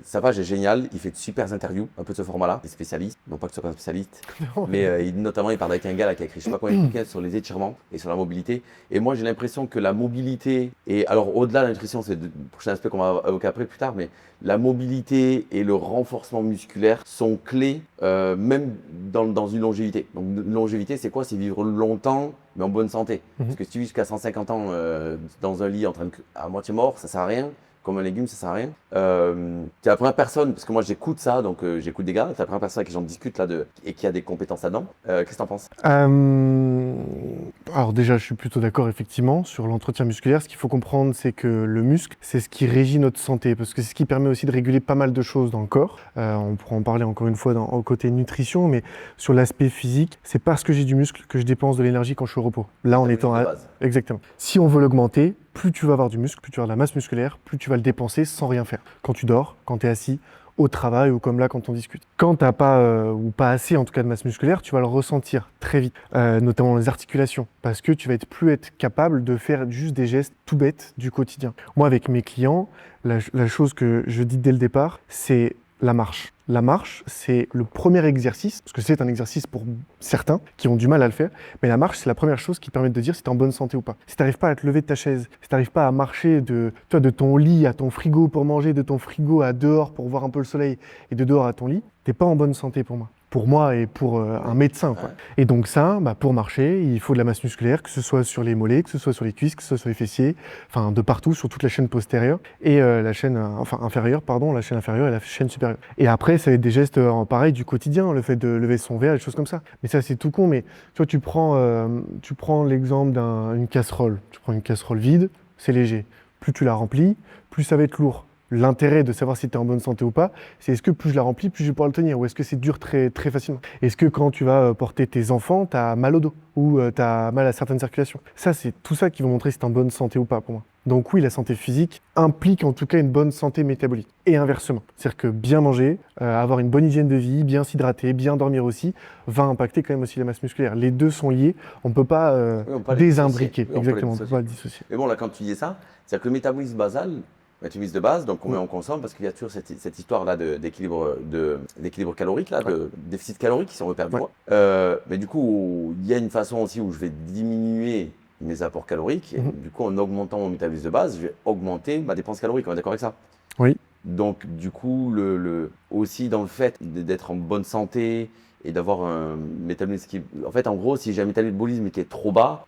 sa page est géniale, il fait de super interviews, un peu de ce format-là, des spécialistes, non pas que ce soit un spécialiste, mais notamment il parle avec un gars là, qui a écrit je sais pas combien de bouquins sur les étirements et sur la mobilité. Et moi j'ai l'impression que la mobilité, et alors au-delà de la nutrition, c'est le prochain aspect qu'on va évoquer après plus tard, mais la mobilité et le renforcement musculaire sont clés, même dans une longévité. Donc, une longévité, c'est quoi? C'est vivre longtemps, mais en bonne santé. Parce que si tu vis jusqu'à 150 ans dans un lit à moitié mort, ça sert à rien. Comme un légume, ça sert à rien. Tu es la première personne, parce que moi j'écoute ça, donc j'écoute des gars, tu es la première personne avec qui j'en discute là et qui a des compétences là-dedans. Qu'est-ce que tu en penses? Alors déjà, je suis plutôt d'accord effectivement sur l'entretien musculaire. Ce qu'il faut comprendre, c'est que le muscle, c'est ce qui régit notre santé, parce que c'est ce qui permet aussi de réguler pas mal de choses dans le corps. On pourra en parler encore une fois au côté nutrition, mais sur l'aspect physique, c'est parce que j'ai du muscle que je dépense de l'énergie quand je suis au repos. Là, en étant exactement. Si on veut l'augmenter, plus tu vas avoir du muscle, plus tu vas avoir de la masse musculaire, plus tu vas le dépenser sans rien faire. Quand tu dors, quand tu es assis, au travail ou comme là quand on discute. Quand tu n'as pas, ou pas assez en tout cas de masse musculaire, tu vas le ressentir très vite, notamment dans les articulations, parce que tu vas plus être capable de faire juste des gestes tout bêtes du quotidien. Moi avec mes clients, la chose que je dis dès le départ, c'est la marche. La marche, c'est le premier exercice, parce que c'est un exercice pour certains qui ont du mal à le faire, mais la marche, c'est la première chose qui permet de dire si tu es en bonne santé ou pas. Si tu n'arrives pas à te lever de ta chaise, si tu n'arrives pas à marcher de ton lit à ton frigo pour manger, de ton frigo à dehors pour voir un peu le soleil, et de dehors à ton lit, tu n'es pas en bonne santé pour moi. Pour moi et pour un médecin, quoi. Et donc ça, pour marcher, il faut de la masse musculaire, que ce soit sur les mollets, que ce soit sur les cuisses, que ce soit sur les fessiers, enfin de partout, sur toute la chaîne postérieure et la chaîne inférieure, la chaîne inférieure et la chaîne supérieure. Et après, ça va être des gestes pareils du quotidien, le fait de lever son verre, des choses comme ça. Mais ça, c'est tout con. Mais tu vois, tu prends l'exemple d'une casserole. Tu prends une casserole vide, c'est léger. Plus tu la remplis, plus ça va être lourd. L'intérêt de savoir si tu es en bonne santé ou pas, c'est est-ce que plus je la remplis, plus je vais pouvoir le tenir, ou est-ce que c'est dur très, très facilement. Est-ce que quand tu vas porter tes enfants, tu as mal au dos, ou tu as mal à certaines circulations. Ça, c'est tout ça qui va montrer si tu es en bonne santé ou pas pour moi. Donc oui, la santé physique implique en tout cas une bonne santé métabolique, et inversement. C'est-à-dire que bien manger, avoir une bonne hygiène de vie, bien s'hydrater, bien dormir aussi, va impacter quand même aussi la masse musculaire. Les deux sont liés, on ne peut pas désimbriquer. Exactement, on ne peut pas le dissocier. Mais bon, là, quand tu dis ça, c'est-à-dire que le métabolisme basal, métabolisme de base, donc combien on consomme, parce qu'il y a toujours cette histoire-là d'équilibre calorique, là, de déficit calorique, si on veut perdre du poids. Mais du coup, il y a une façon aussi où je vais diminuer mes apports caloriques, et du coup, en augmentant mon métabolisme de base, je vais augmenter ma dépense calorique. On est d'accord avec ça? Oui. Donc, du coup, aussi dans le fait d'être en bonne santé et d'avoir un métabolisme qui... En fait, en gros, si j'ai un métabolisme qui est trop bas,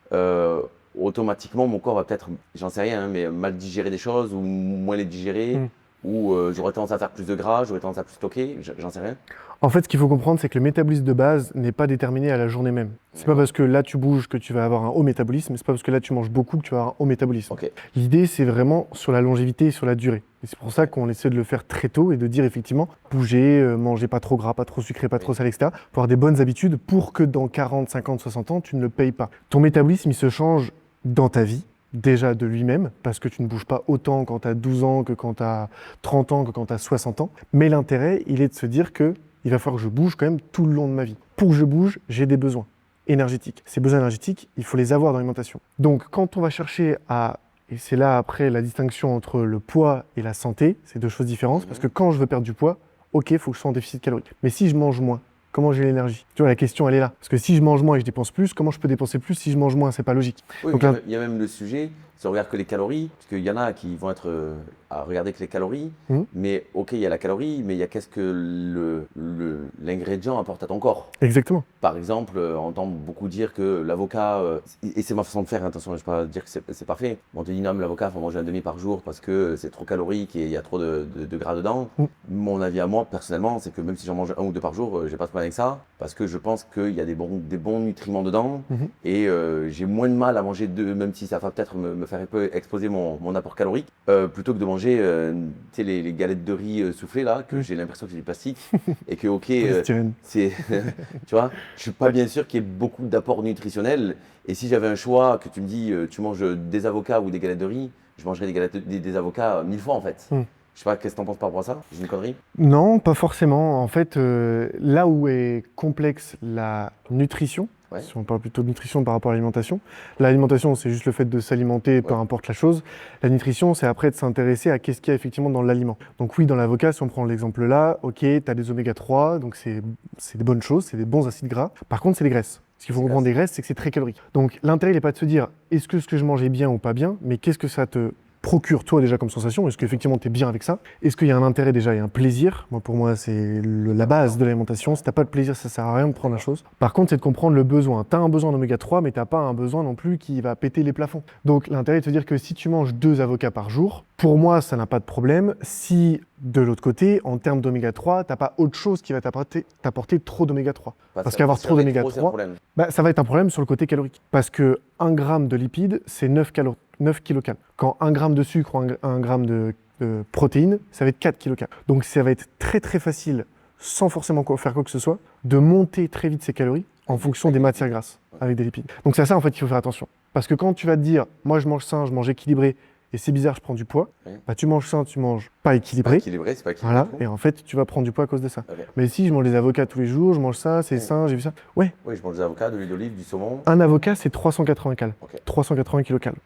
automatiquement, mon corps va peut-être, j'en sais rien, mais mal digérer des choses ou moins les digérer, ou j'aurais tendance à faire plus de gras, j'aurais tendance à plus stocker, j'en sais rien. En fait, ce qu'il faut comprendre, c'est que le métabolisme de base n'est pas déterminé à la journée même. C'est pas parce que là tu bouges que tu vas avoir un haut métabolisme, c'est pas parce que là tu manges beaucoup que tu vas avoir un haut métabolisme. Okay. L'idée, c'est vraiment sur la longévité et sur la durée. Et c'est pour ça qu'on essaie de le faire très tôt et de dire effectivement, bouger, manger pas trop gras, pas trop sucré, pas trop salé, etc. Pour avoir des bonnes habitudes pour que dans 40, 50, 60 ans, tu ne le payes pas. Ton métabolisme, il se change dans ta vie. Déjà de lui-même, parce que tu ne bouges pas autant quand tu as 12 ans que quand tu as 30 ans, que quand tu as 60 ans. Mais l'intérêt, il est de se dire qu'il va falloir que je bouge quand même tout le long de ma vie. Pour que je bouge, j'ai des besoins énergétiques. Ces besoins énergétiques, il faut les avoir dans l'alimentation. Donc quand on va chercher et c'est là après la distinction entre le poids et la santé, c'est deux choses différentes, parce que quand je veux perdre du poids, ok, il faut que je sois en déficit calorique. Mais si je mange moins, comment j'ai l'énergie? Tu vois, la question, elle est là. Parce que si je mange moins et je dépense plus, comment je peux dépenser plus si je mange moins? C'est pas logique. Oui, donc il y a même le sujet, si on regarde que les calories, parce qu'il y en a qui vont être à regarder que les calories, mais ok, il y a la calorie, mais il y a qu'est-ce que l'ingrédient apporte à ton corps. Exactement. Par exemple, on entend beaucoup dire que l'avocat, et c'est ma façon de faire, attention, je ne vais pas dire que c'est parfait, on te dit non, mais l'avocat, il faut manger un demi par jour parce que c'est trop calorique et il y a trop de gras dedans. Mon avis à moi, personnellement, c'est que même si j'en mange 1 ou 2 par jour, j'ai pas de problème avec ça, parce que je pense qu'il y a des bons nutriments dedans, et j'ai moins de mal à manger 2, même si ça va peut-être me faire un peu exploser mon apport calorique, plutôt que de manger les galettes de riz soufflées là, que j'ai l'impression que c'est du plastique, et que ok, c'est, tu vois, je suis pas bien sûr qu'il y ait beaucoup d'apports nutritionnels, et si j'avais un choix, que tu me dis tu manges des avocats ou des galettes de riz, je mangerais des avocats 1000 fois en fait. Je sais pas, qu'est-ce que tu en penses par rapport à ça? J'ai une connerie? Non, pas forcément. En fait, là où est complexe la nutrition, si on parle plutôt de nutrition par rapport à l'alimentation, l'alimentation, c'est juste le fait de s'alimenter, peu importe la chose. La nutrition, c'est après de s'intéresser à qu'est-ce qu'il y a effectivement dans l'aliment. Donc oui, dans l'avocat, si on prend l'exemple là, ok, tu as des oméga 3, donc c'est des bonnes choses, c'est des bons acides gras. Par contre, c'est des graisses. Ce qu'il faut comprendre des graisses, c'est que c'est très calorique. Donc l'intérêt, il n'est pas de se dire, est-ce que ce que je mange est bien ou pas bien, mais qu'est-ce que ça te procure toi déjà comme sensation? Est-ce qu'effectivement tu es bien avec ça? Est-ce qu'il y a un intérêt déjà et un plaisir? Pour moi, c'est la base de l'alimentation. Si tu n'as pas de plaisir, ça ne sert à rien de prendre la chose. Par contre, c'est de comprendre le besoin. Tu as un besoin d'oméga 3, mais tu n'as pas un besoin non plus qui va péter les plafonds. Donc l'intérêt est de te dire que si tu manges 2 avocats par jour, pour moi, ça n'a pas de problème. Si de l'autre côté, en termes d'oméga 3, tu n'as pas autre chose qui va t'apporter trop d'oméga 3. Parce qu'avoir trop d'oméga 3, ça va être un problème sur le côté calorique. Parce que 1 gramme de lipides, c'est 9 kilocalories. Quand 1 gramme de sucre ou 1 gramme de protéines, ça va être 4 kilocalories. Donc ça va être très très facile, sans forcément faire quoi que ce soit, de monter très vite ces calories en fonction des matières grasses avec des lipides. Donc c'est à ça en fait qu'il faut faire attention. Parce que quand tu vas te dire, moi je mange sain, je mange équilibré, et c'est bizarre, je prends du poids, tu manges sain, tu manges pas équilibré. C'est pas équilibré. Voilà, et en fait, tu vas prendre du poids à cause de ça. Mais si je mange des avocats tous les jours, je mange ça, c'est sain, j'ai vu ça. Oui, je mange des avocats, de l'huile d'olive, du saumon. Un avocat, c'est 380 calories. 380 kilocalories.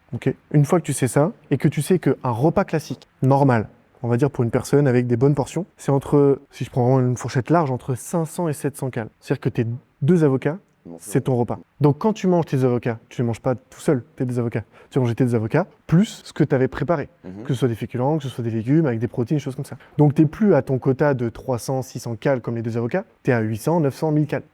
Une fois que tu sais ça, et que tu sais qu'un repas classique, normal, on va dire pour une personne avec des bonnes portions, c'est entre, si je prends vraiment une fourchette large, entre 500 et 700 calories. C'est-à-dire que tes 2 avocats, c'est ton repas. Donc quand tu manges tes avocats, tu ne les manges pas tout seul, tes des avocats. Tu vas manger tes avocats plus ce que tu avais préparé. Que ce soit des féculents, que ce soit des légumes, avec des protéines, des choses comme ça. Donc tu n'es plus à ton quota de 300, 600 calories comme les 2 avocats, tu es à 800, 900, 1000 calories.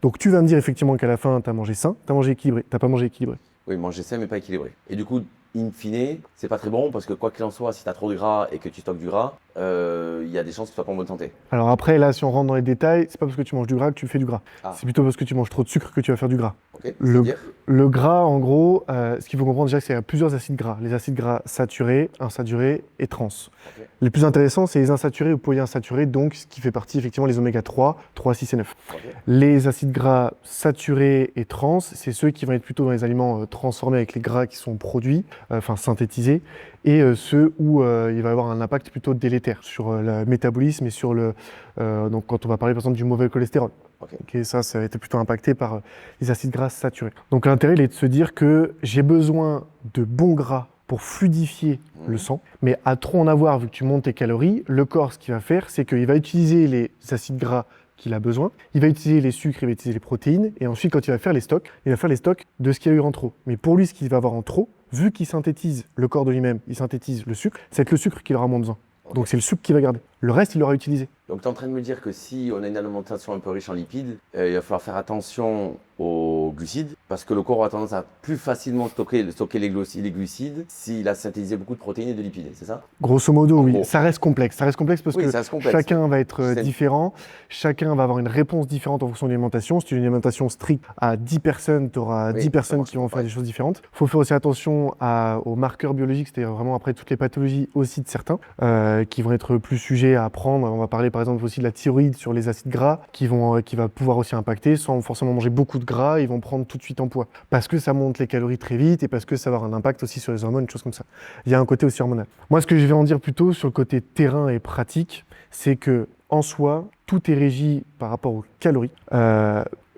Donc tu vas me dire effectivement qu'à la fin, tu as mangé sain, tu as mangé équilibré, tu n'as pas mangé équilibré. Oui, manger sain mais pas équilibré. Et du coup, in fine, c'est pas très bon parce que quoi qu'il en soit, si tu as trop de gras et que tu stockes du gras, il y a des chances que tu sois pas en bonne santé. Alors après, là, si on rentre dans les détails, c'est pas parce que tu manges du gras que tu fais du gras. C'est plutôt parce que tu manges trop de sucre que tu vas faire du gras. Le gras, en gros, ce qu'il faut comprendre déjà, c'est qu'il y a plusieurs acides gras. Les acides gras saturés, insaturés et trans. Les plus intéressants, c'est les insaturés ou polyinsaturés, donc ce qui fait partie effectivement les oméga 3, 6 et 9. Les acides gras saturés et trans, c'est ceux qui vont être plutôt dans les aliments transformés avec les gras qui sont produits, synthétisés, et ceux où il va y avoir un impact plutôt délétère sur le métabolisme et sur donc quand on va parler par exemple du mauvais cholestérol. Ça a été plutôt impacté par les acides gras saturés. Donc l'intérêt il est de se dire que j'ai besoin de bons gras pour fluidifier le sang, mais à trop en avoir, vu que tu montes tes calories, le corps, ce qu'il va faire, c'est qu'il va utiliser les acides gras qu'il a besoin, il va utiliser les sucres, il va utiliser les protéines, et ensuite, quand il va faire les stocks, il va faire les stocks de ce qu'il y a eu en trop. Mais pour lui, ce qu'il va avoir en trop, vu qu'il synthétise le corps de lui-même, il synthétise le sucre, c'est le sucre qu'il aura moins besoin. Donc c'est le sucre qu'il va garder. Le reste, il l'aura utilisé. Donc tu es en train de me dire que si on a une alimentation un peu riche en lipides, il va falloir faire attention aux glucides, parce que le corps a tendance à plus facilement stocker les glucides s'il a synthétisé beaucoup de protéines et de lipides, c'est ça? Grosso modo, oui. Ça reste complexe. Ça reste complexe parce que chacun va être différent, chacun va avoir une réponse différente en fonction de l'alimentation. Si tu as une alimentation stricte à 10 personnes, tu auras 10 personnes qui vont faire des choses différentes. Il faut faire aussi attention aux marqueurs biologiques, c'est-à-dire vraiment après toutes les pathologies aussi de certains, qui vont être plus sujets à prendre. On va parler par exemple aussi de la thyroïde sur les acides gras qui va pouvoir aussi impacter sans forcément manger beaucoup de gras, ils vont prendre tout de suite en poids parce que ça monte les calories très vite et parce que ça va avoir un impact aussi sur les hormones, des choses comme ça. Il y a un côté aussi hormonal. Moi, ce que je vais en dire plutôt sur le côté terrain et pratique, c'est que en soi, tout est régi par rapport aux calories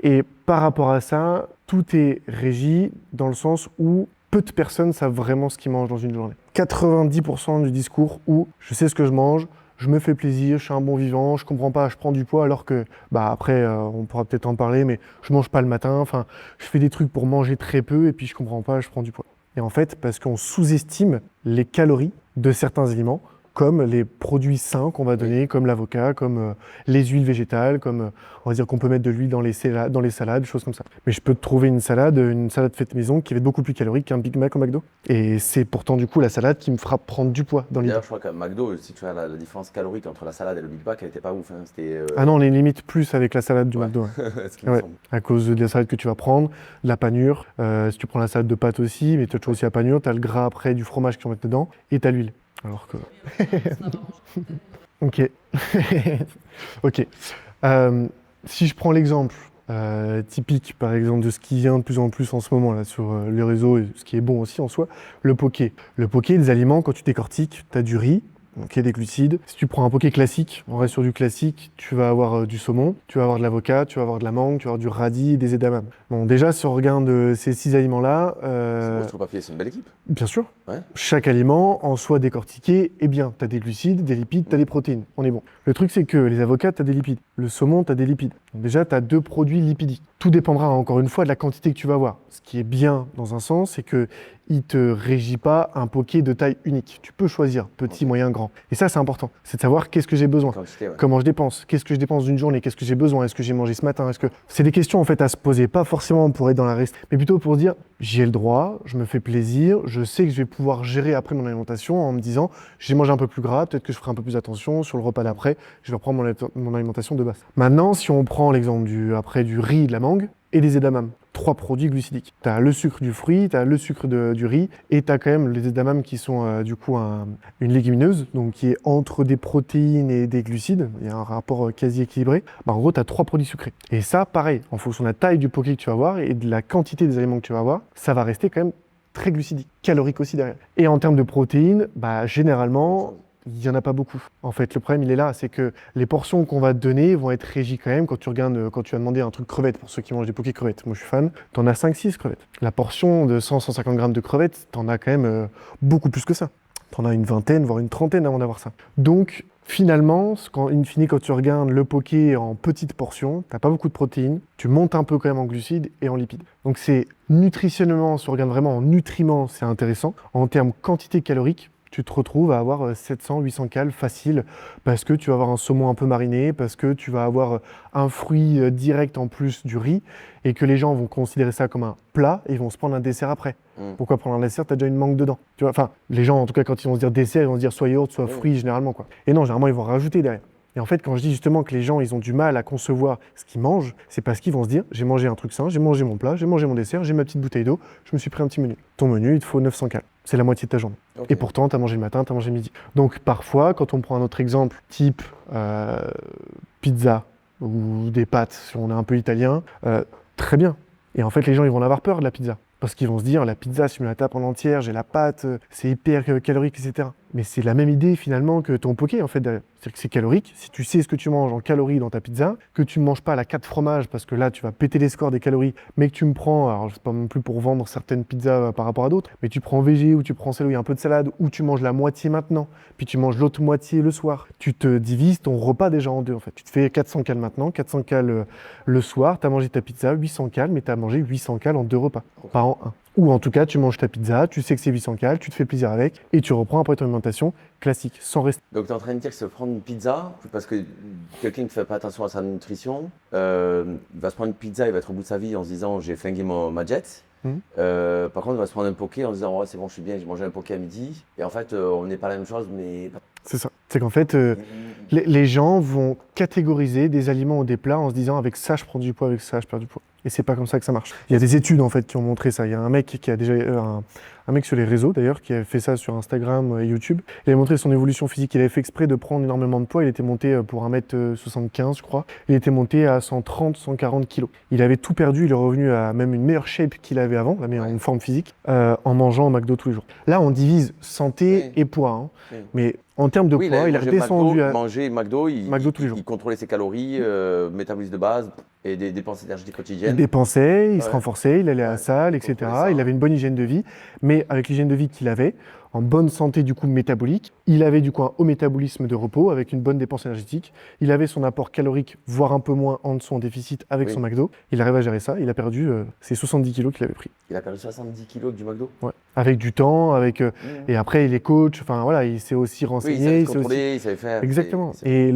et par rapport à ça, tout est régi dans le sens où peu de personnes savent vraiment ce qu'ils mangent dans une journée. 90% du discours où je sais ce que je mange, je me fais plaisir, je suis un bon vivant, je comprends pas, je prends du poids alors que, après, on pourra peut-être en parler, mais je mange pas le matin, enfin, je fais des trucs pour manger très peu et puis je comprends pas, je prends du poids. Et en fait, parce qu'on sous-estime les calories de certains aliments, comme les produits sains qu'on va donner, comme l'avocat, comme les huiles végétales, comme on va dire qu'on peut mettre de l'huile dans les salades, des choses comme ça. Mais je peux te trouver une salade faite maison qui va être beaucoup plus calorique qu'un Big Mac au McDo. Et c'est pourtant du coup la salade qui me fera prendre du poids dans l'idée. D'ailleurs, je crois qu'à McDo, si tu as la différence calorique entre la salade et le Big Mac, elle n'était pas ouf. Hein. C'était, Ah non, on est limite plus avec la salade du Ouais. McDo. ce qui me Ouais. semble. À cause de la salade que tu vas prendre, de la panure. Si tu prends la salade de pâtes aussi, mais tu as toujours aussi la panure, tu as le gras après du fromage qu'ils vont mettre dedans et tu as l'huile. Alors que. Ok. Ok. Si je prends l'exemple typique, par exemple, de ce qui vient de plus en plus en ce moment là, sur les réseaux, et ce qui est bon aussi en soi, le poké. Le poké, des aliments, quand tu décortiques, tu as du riz, ok, des glucides. Si tu prends un poké classique, on reste sur du classique, tu vas avoir du saumon, tu vas avoir de l'avocat, tu vas avoir de la mangue, tu vas avoir du radis et des edamame. Bon, déjà, si on regarde ces 6 aliments-là, C'est bon, sur le papier, c'est une belle équipe. bien sûr, Ouais. chaque aliment, en soi décortiqué, est bien. Tu as des glucides, des lipides, tu as des protéines. On est bon. Le truc, c'est que les avocats, tu as des lipides. Le saumon, tu as des lipides. Donc déjà, tu as 2 produits lipidiques. Tout dépendra, encore une fois, de la quantité que tu vas avoir. Ce qui est bien, dans un sens, c'est que il ne te régit pas un poké de taille unique. Tu peux choisir petit, moyen, grand. Et ça, c'est important. C'est de savoir qu'est-ce que j'ai besoin. Quantité, ouais. Comment je dépense? Qu'est-ce que je dépense d'une journée? Qu'est-ce que j'ai besoin? Est-ce que j'ai mangé ce matin? Est-ce que c'est des questions en fait à se poser, pas forcément pour être dans la reste, mais plutôt pour se dire j'y ai le droit, je me fais plaisir, je sais que je vais pouvoir gérer après mon alimentation en me disant j'ai mangé un peu plus gras, peut-être que je ferai un peu plus attention sur le repas d'après, je vais reprendre mon alimentation de base. Maintenant, si on prend l'exemple du riz et de la mangue et des edamames, 3 produits glucidiques. Tu as le sucre du fruit, tu as le sucre du riz et tu as quand même les edamames qui sont du coup une légumineuse, donc qui est entre des protéines et des glucides. Il y a un rapport quasi équilibré. Bah, en gros, tu as 3 produits sucrés. Et ça, pareil, en fonction de la taille du poké que tu vas avoir et de la quantité des aliments que tu vas avoir, ça va rester quand même très glucidique, calorique aussi derrière. Et en termes de protéines, bah, généralement, il n'y en a pas beaucoup. En fait, le problème, il est là, c'est que les portions qu'on va te donner vont être régies quand même. Quand tu regardes, quand tu vas demander un truc crevette, pour ceux qui mangent des pokés crevettes, moi je suis fan, tu en as 5-6 crevettes. La portion de 100-150 grammes de crevettes, tu en as quand même beaucoup plus que ça. Tu en as une vingtaine, voire une trentaine avant d'avoir ça. Donc, finalement, in fine, quand tu regardes le poké en petites portions, tu n'as pas beaucoup de protéines, tu montes un peu quand même en glucides et en lipides. Donc, c'est nutritionnellement, si on regarde vraiment en nutriments, c'est intéressant. En termes quantité calorique, tu te retrouves à avoir 700-800 calories facile parce que tu vas avoir un saumon un peu mariné, parce que tu vas avoir un fruit direct en plus du riz et que les gens vont considérer ça comme un plat et ils vont se prendre un dessert après. Pourquoi prendre un dessert? Tu as déjà une mangue dedans. Tu vois, enfin, les gens, en tout cas, quand ils vont se dire dessert, ils vont se dire soit yaourt, soit fruit, généralement, quoi. Et non, généralement, ils vont rajouter derrière. Et en fait, quand je dis justement que les gens, ils ont du mal à concevoir ce qu'ils mangent, c'est parce qu'ils vont se dire, j'ai mangé un truc sain, j'ai mangé mon plat, j'ai mangé mon dessert, j'ai ma petite bouteille d'eau, je me suis pris un petit menu. Ton menu, il te faut 900 calories. C'est la moitié de ta journée. Ok. Et pourtant, tu as mangé le matin, tu as mangé le midi. Donc parfois, quand on prend un autre exemple, type pizza ou des pâtes, si on est un peu italien, très bien. Et en fait, les gens, ils vont en avoir peur de la pizza. Parce qu'ils vont se dire, la pizza, si je me la tape en entière, j'ai la pâte, c'est hyper calorique, etc. Mais c'est la même idée finalement que ton poké en fait derrière. C'est-à-dire que c'est calorique. Si tu sais ce que tu manges en calories dans ta pizza, que tu ne manges pas la 4 fromages parce que là tu vas péter les scores des calories, mais que tu me prends, alors c'est pas non plus pour vendre certaines pizzas par rapport à d'autres, mais tu prends végé ou tu prends celle où il y a un peu de salade, ou tu manges la moitié maintenant, puis tu manges l'autre moitié le soir. Tu te divises ton repas déjà en deux en fait. Tu te fais 400 calories maintenant, 400 calories le soir, tu as mangé ta pizza, 800 calories, mais tu as mangé 800 calories en 2 repas, pas en un. Ou en tout cas, tu manges ta pizza, tu sais que c'est 800 calories, tu te fais plaisir avec, et tu reprends après ton alimentation classique, sans rester. Donc, tu es en train de dire que se prendre une pizza, parce que quelqu'un qui ne fait pas attention à sa nutrition, il va se prendre une pizza, il va être au bout de sa vie en se disant j'ai flingué ma jet. Par contre, il va se prendre un poké en se disant oh, c'est bon, je suis bien, j'ai mangé un poké à midi. Et en fait, on n'est pas la même chose, mais. C'est ça. C'est qu'en fait, les gens vont catégoriser des aliments ou des plats en se disant avec ça, je prends du poids, avec ça, je perds du poids. Et c'est pas comme ça que ça marche. Il y a des études en fait qui ont montré ça. Il y a un mec qui a déjà un mec sur les réseaux d'ailleurs qui a fait ça sur Instagram et YouTube. Il a montré son évolution physique. Il avait fait exprès de prendre énormément de poids. Il était monté pour 1m75 je crois. Il était monté à 130-140 kg. Il avait tout perdu. Il est revenu à même une meilleure shape qu'il avait avant, la meilleure forme physique, en mangeant au McDo tous les jours. Là, on divise santé et poids. Hein. Mais en termes de poids, il est redescendu à manger McDo, tous les jours. Il contrôlait ses calories, métabolisme de base et des dépenses énergétiques quotidiennes. Il dépensait, il se renforçait, il allait à la salle, etc. Il avait une bonne hygiène de vie, mais avec l'hygiène de vie qu'il avait, en bonne santé du coup métabolique, il avait du coup un haut métabolisme de repos avec une bonne dépense énergétique, il avait son apport calorique, voire un peu moins en dessous en déficit avec son McDo, il arrive à gérer ça, il a perdu ses 70 kilos qu'il avait pris. Il a perdu 70 kilos du McDo. Ouais. Avec du temps, et après il est coach, enfin voilà, il s'est aussi Oui, il renseigné. savait il se sait aussi- contrôler, il savait faire. Exactement. Et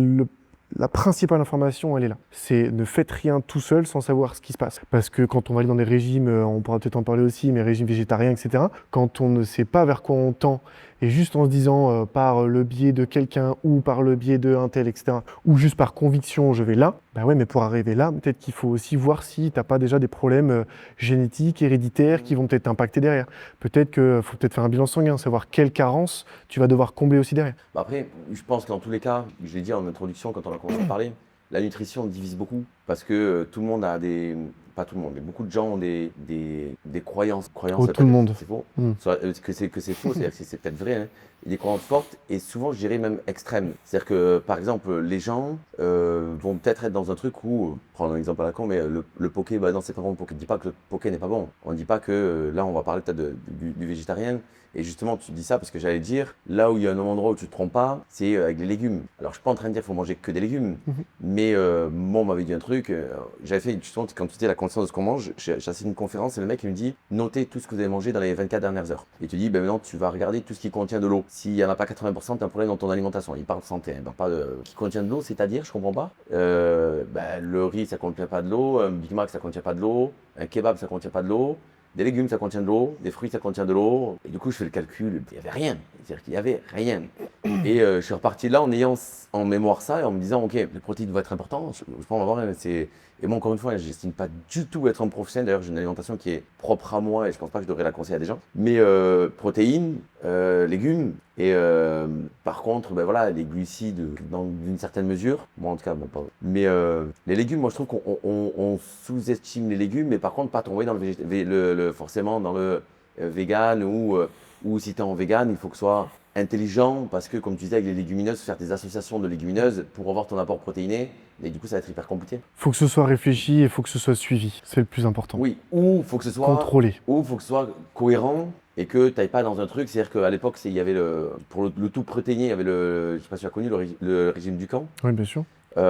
la principale information, elle est là. C'est ne faites rien tout seul sans savoir ce qui se passe. Parce que quand on va aller dans des régimes, on pourra peut-être en parler aussi, mais régimes végétariens, etc., quand on ne sait pas vers quoi on tend, et juste en se disant par le biais de quelqu'un ou par le biais d'un tel, etc., ou juste par conviction, je vais là, bah ouais, mais pour arriver là, peut-être qu'il faut aussi voir si tu n'as pas déjà des problèmes génétiques, héréditaires, qui vont peut-être t'impacter derrière. Peut-être qu'il faut peut-être faire un bilan sanguin, savoir quelle carence tu vas devoir combler aussi derrière. Bah après, je pense que dans tous les cas, je l'ai dit en introduction quand on a commencé à parler, la nutrition divise beaucoup parce que tout le monde a pas tout le monde, mais beaucoup de gens ont des croyances. Oh, tout le monde. C'est faux. Mm. Que c'est faux, c'est-à-dire que c'est peut-être vrai, hein. Et des croyances fortes et souvent, je dirais même extrêmes. C'est-à-dire que, par exemple, les gens vont peut-être être dans un truc où, prendre un exemple à la con, mais le poké, bah non, c'est pas bon le poké. On ne dit pas que le poké n'est pas bon. On ne dit pas que, là, on va parler peut-être du végétarien. Et justement, tu dis ça parce que j'allais dire, là où il y a un endroit où tu ne te trompes pas, c'est avec les légumes. Alors, je ne suis pas en train de dire qu'il faut manger que des légumes, mais moi, on m'avait dit un truc. J'avais fait, justement, quand tu étais la conscience de ce qu'on mange, j'ai assisté à une conférence et le mec, il me dit, notez tout ce que vous avez mangé dans les 24 dernières heures. Et tu dis, ben maintenant, tu vas regarder tout ce qui contient de l'eau. S'il n'y en a pas 80%, tu as un problème dans ton alimentation. Il parle de santé, il parle pas de qui contient de l'eau, c'est-à-dire, je comprends pas. Le riz, ça contient pas de l'eau. Un Big Mac, ça contient pas de l'eau. Un kebab, ça contient pas de l'eau. Des légumes, ça contient de l'eau. Des fruits, ça contient de l'eau. Et du coup, je fais le calcul, il n'y avait rien. C'est-à-dire qu'il n'y avait rien. Et je suis reparti là en ayant en mémoire ça et en me disant, ok, les protéines vont être importantes. Je peux en avoir, et moi, encore une fois, je n'estime pas du tout être un professionnel. D'ailleurs, j'ai une alimentation qui est propre à moi et je ne pense pas que je devrais la conseiller à des gens. Mais protéines, légumes, et par contre, ben voilà, les glucides dans une certaine mesure. Moi, en tout cas, bon, pas. Mais les légumes, moi, je trouve qu'on sous-estime les légumes, mais par contre, pas tomber dans forcément dans le vegan ou si tu es en vegan, il faut que ce soit intelligent parce que, comme tu disais, avec les légumineuses, faire des associations de légumineuses pour avoir ton apport protéiné, et du coup, ça va être hyper compliqué. Faut que ce soit réfléchi et il faut que ce soit suivi. C'est le plus important. Oui, ou faut que ce soit contrôlé. Ou faut que ce soit cohérent et que tu n'ailles pas dans un truc. C'est-à-dire qu'à l'époque, il y avait pour le tout protéiné, il y avait je sais pas si tu as connu le régime du camp. Oui, bien sûr.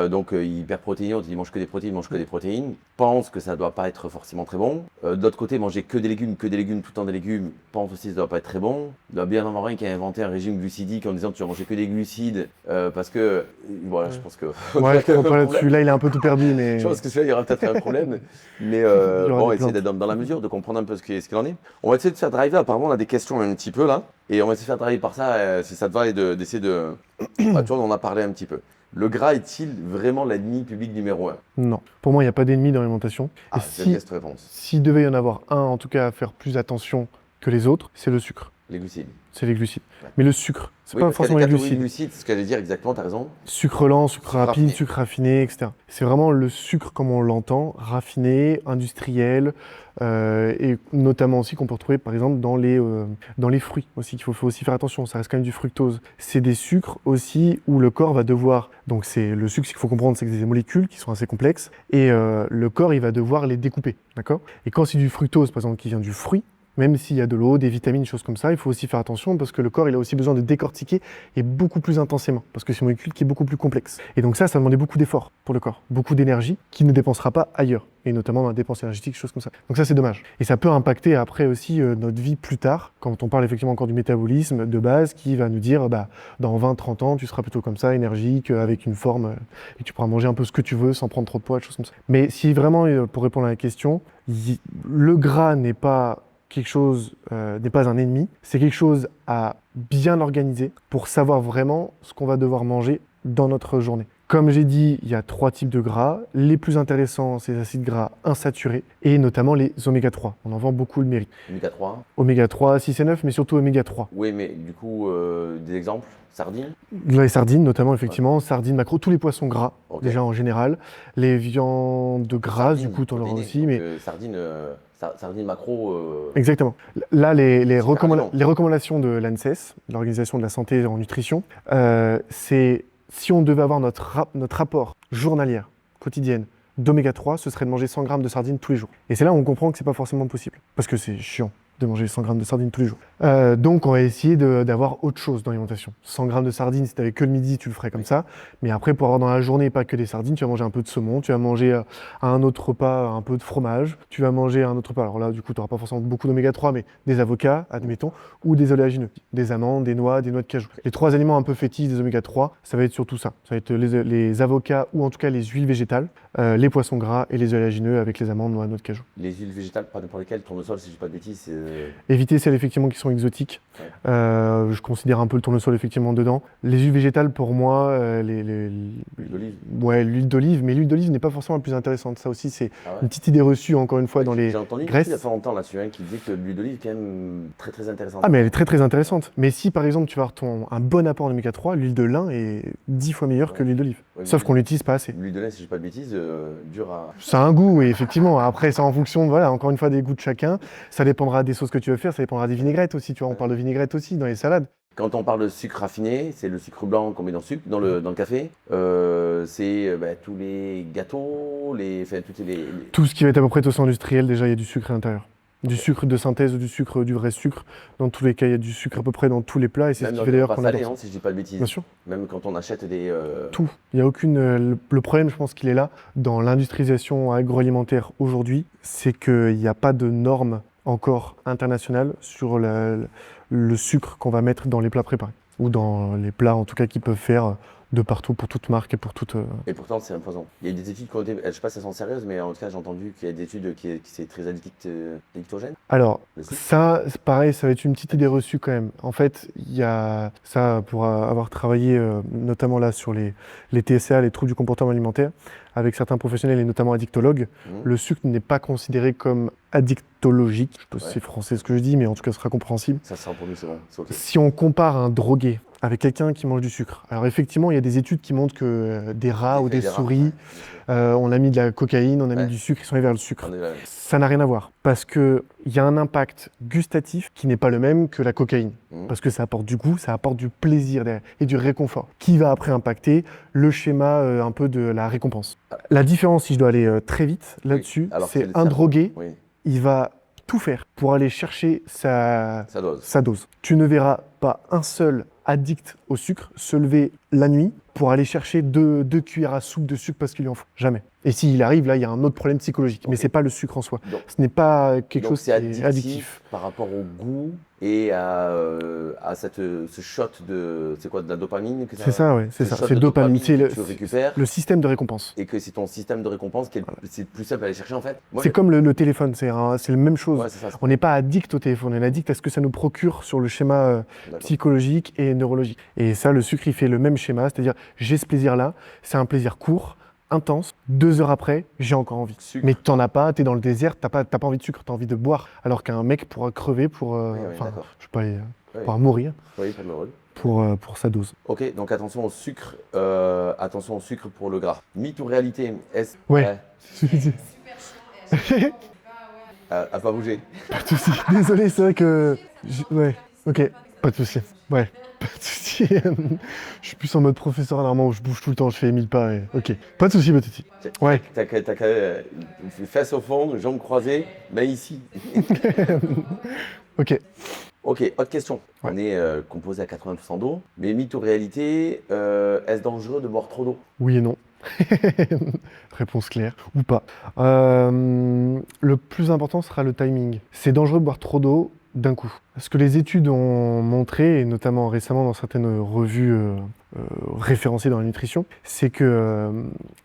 Donc hyper protéiné, on te dit mange que des protéines, pense que ça ne doit pas être forcément très bon. D'autre côté, manger que des légumes, tout le temps des légumes, pense aussi que ça ne doit pas être très bon. Il doit bien en avoir un qui a inventé un régime glucidique en disant tu vas manger que des glucides parce que, voilà, je pense que... Ouais, je crois pas là-dessus, là il a un peu tout perdu, mais... Je pense que celui-là, il y aura peut-être un problème, mais on va essayer d'être dans la mesure, de comprendre un peu ce qu'il en est. On va essayer de faire driver, apparemment on a des questions un petit peu là, et on va essayer de faire driver par ça, si ça te va, et d'essayer de... Bah, tu vois, on en a parlé un petit peu. Le gras est-il vraiment l'ennemi public numéro 1? Non. Pour moi, il n'y a pas d'ennemi dans l'alimentation. Ah, c'est cette réponse. S'il devait y en avoir un, en tout cas, à faire plus attention que les autres, c'est le sucre. Les glucides. C'est les glucides. Ouais. Mais le sucre, c'est pas forcément les glucides. C'est ce que j'allais dire exactement, tu as raison. Sucre lent, sucre rapide, raffiné. sucre raffiné, etc. C'est vraiment le sucre comme on l'entend, raffiné, industriel, et notamment aussi qu'on peut retrouver par exemple dans les fruits aussi, qu'il faut aussi faire attention, ça reste quand même du fructose. C'est des sucres aussi où le corps va devoir, donc c'est le sucre, ce qu'il faut comprendre, c'est que c'est des molécules qui sont assez complexes, et le corps il va devoir les découper, d'accord? Et quand c'est du fructose par exemple qui vient du fruit, même s'il y a de l'eau, des vitamines, des choses comme ça, il faut aussi faire attention parce que le corps il a aussi besoin de décortiquer et beaucoup plus intensément parce que c'est une molécule qui est beaucoup plus complexe. Et donc ça va demander beaucoup d'efforts pour le corps, beaucoup d'énergie qu'il ne dépensera pas ailleurs, et notamment dans la dépense énergétique, choses comme ça. Donc ça c'est dommage. Et ça peut impacter après aussi notre vie plus tard, quand on parle effectivement encore du métabolisme de base qui va nous dire dans 20-30 ans tu seras plutôt comme ça, énergique, avec une forme, et tu pourras manger un peu ce que tu veux sans prendre trop de poids, choses comme ça. Mais si vraiment, pour répondre à la question, le gras n'est pas quelque chose, n'est pas un ennemi, c'est quelque chose à bien organiser pour savoir vraiment ce qu'on va devoir manger dans notre journée. Comme j'ai dit, il y a 3 types de gras. Les plus intéressants, c'est les acides gras insaturés et notamment les oméga 3. On en vend beaucoup le mérite. Oméga 3. Oméga 3, 6 et 9, mais surtout oméga 3. Oui, mais du coup, des exemples? Sardines? Les sardines notamment, effectivement. Sardines, maquereaux, tous les poissons gras, Okay. déjà en général. Les viandes grasses, du coup, tu en auras aussi. Donc, Mais... sardines macro. Exactement. Là, les carrément. recommandations de l'ANSES, l'Organisation de la santé en nutrition, c'est si on devait avoir notre rapport journalier, quotidienne, d'oméga 3, ce serait de manger 100 grammes de sardines tous les jours. Et c'est là où on comprend que c'est pas forcément possible, parce que c'est chiant. de manger 100 grammes de sardines tous les jours. Donc on va essayer d'avoir autre chose dans l'alimentation. 100 grammes de sardines, si tu n'avais que le midi, tu le ferais comme ça. Mais après, pour avoir dans la journée pas que des sardines, tu vas manger un peu de saumon, tu vas manger à un autre repas un peu de fromage, tu vas manger à un autre repas, alors là du coup tu n'auras pas forcément beaucoup d'oméga 3, mais des avocats, admettons, ou des oléagineux, des amandes, des noix de cajou. Les 3 aliments un peu fétiches des oméga 3, ça va être surtout ça. Ça va être les avocats ou en tout cas les huiles végétales, les poissons gras et les oléagineux avec les amandes, noix de cajou. Les huiles végétales, pas n'importe lesquelles, tournesol, si je dis pas de bêtises. Éviter celles effectivement qui sont exotiques. Ouais. Je considère un peu le tournesol effectivement dedans. Les huiles végétales pour moi, L'huile d'olive. ouais, l'huile d'olive, mais l'huile d'olive n'est pas forcément la plus intéressante. Ça aussi, c'est Ah ouais. une petite idée reçue encore une fois dans les J'ai entendu une graisses. il y a pas longtemps là-dessus qui disait que l'huile d'olive est quand même très très intéressante. Ah mais elle est très très intéressante. Mais si par exemple tu vas avoir un bon apport en oméga 3, l'huile de lin est 10 fois meilleure que l'huile d'olive. Ouais, Sauf qu'on l'utilise pas assez. L'huile de lin, si je dis pas de bêtises, dure à. Ça a un goût, oui, effectivement. Après, c'est en fonction, voilà, encore une fois, des goûts de chacun. Ça dépendra des sauces que tu veux faire, ça dépendra des vinaigrettes aussi. Tu vois, on parle de vinaigrette aussi dans les salades. Quand on parle de sucre raffiné, c'est le sucre blanc qu'on met dans le café. C'est tous les gâteaux, Tout ce qui va être à peu près sauce industrielle, déjà, il y a du sucre à l'intérieur. Du sucre de synthèse ou du vrai sucre. Dans tous les cas, il y a du sucre à peu près dans tous les plats et c'est ce même qui dans fait les d'ailleurs repas qu'on salés, adore. si je dis pas de bêtises. Bien sûr. Même quand on achète des. Tout. Il y a aucune. Le problème, je pense qu'il est là dans l'industrialisation agroalimentaire aujourd'hui, c'est qu'il n'y a pas de normes encore internationales sur le sucre qu'on va mettre dans les plats préparés ou dans les plats en tout cas qui peuvent faire de partout pour toute marque et pour toute. Et pourtant, c'est un poison. Il y a des études qui ont été. Je sais pas si elles sont sérieuses, mais en tout cas, j'ai entendu qu'il y a des études qui c'est très addictogène. Alors, Le sucre. ça, c'est pareil, ça va être une petite idée reçue quand même. En fait, il y a ça pour avoir travaillé notamment là sur les TSA, les troubles du comportement alimentaire, avec certains professionnels et notamment addictologues. Le sucre n'est pas considéré comme addictologique. Je sais pas si c'est français ce que je dis, mais en tout cas, ce sera compréhensible. Ça sera pour nous, c'est bon. C'est ok. Si on compare un drogué avec quelqu'un qui mange du sucre, alors effectivement, il y a des études qui montrent que des rats ou des Des rats, souris, ouais, bien sûr. on a mis de la cocaïne, on a Ouais. mis du sucre, ils sont allés vers le sucre. On est là. Ça n'a rien à voir parce qu'il y a un impact gustatif qui n'est pas le même que la cocaïne. Parce que ça apporte du goût, ça apporte du plaisir derrière et du réconfort qui va après impacter le schéma un peu de la récompense. La différence, si je dois aller très vite là-dessus, alors c'est c'est le un cerveau. drogué, Oui, il va tout faire pour aller chercher ça dose. sa dose. Tu ne verras pas un seul addict au sucre se lever la nuit pour aller chercher deux cuillères à soupe de sucre parce qu'il lui en faut. Jamais. Et s'il arrive, là, il y a un autre problème psychologique. Mais Ok. c'est pas le sucre en soi. Donc- Ce n'est pas quelque Donc chose qui c'est est addictif. par rapport au goût et à ce shot de. C'est quoi, de la dopamine que C'est ça, ouais, c'est ce ça. shot C'est de dopamine. C'est que tu récupères le système de récompense. et que c'est ton système de récompense qui est c'est le plus simple à aller chercher en fait. Moi, C'est comme le téléphone, c'est la même chose. Ouais, c'est ça. On n'est pas addict au téléphone, on est addict à ce que ça nous procure sur le schéma D'accord. psychologique et neurologique. Et ça, le sucre, il fait le même schéma, c'est-à-dire j'ai ce plaisir-là, c'est un plaisir court, intense, 2 heures après, j'ai encore envie. Sucre. Mais t'en as pas, t'es dans le désert, t'as pas envie de sucre, t'as envie de boire. Alors qu'un mec pourra crever pour, oui, enfin, d'accord. je sais pas, Oui. pourra mourir Oui, pas de malheureux. pour sa dose. Ok, donc attention au sucre pour le gras. Mythe ou réalité? Est-ce Ouais. à pas bouger. Pas de souci. Désolé, c'est vrai que. Ouais, ok, pas de souci. Ouais, pas de souci. Je suis plus en mode professeur alarmant où je bouge tout le temps, je fais 1000 pas. Ok, pas de souci, pas de souci. Ouais. T'as fesses au fond, jambes croisées, main ici. Ok. Ok, autre question. Ouais. On est composé à 80% d'eau, mais mythe ou réalité, est-ce dangereux de boire trop d'eau? Oui et non. Réponse claire ou pas. Le plus important sera le timing. C'est dangereux de boire trop d'eau d'un coup. Ce que les études ont montré, et notamment récemment dans certaines revues référencées dans la nutrition, c'est que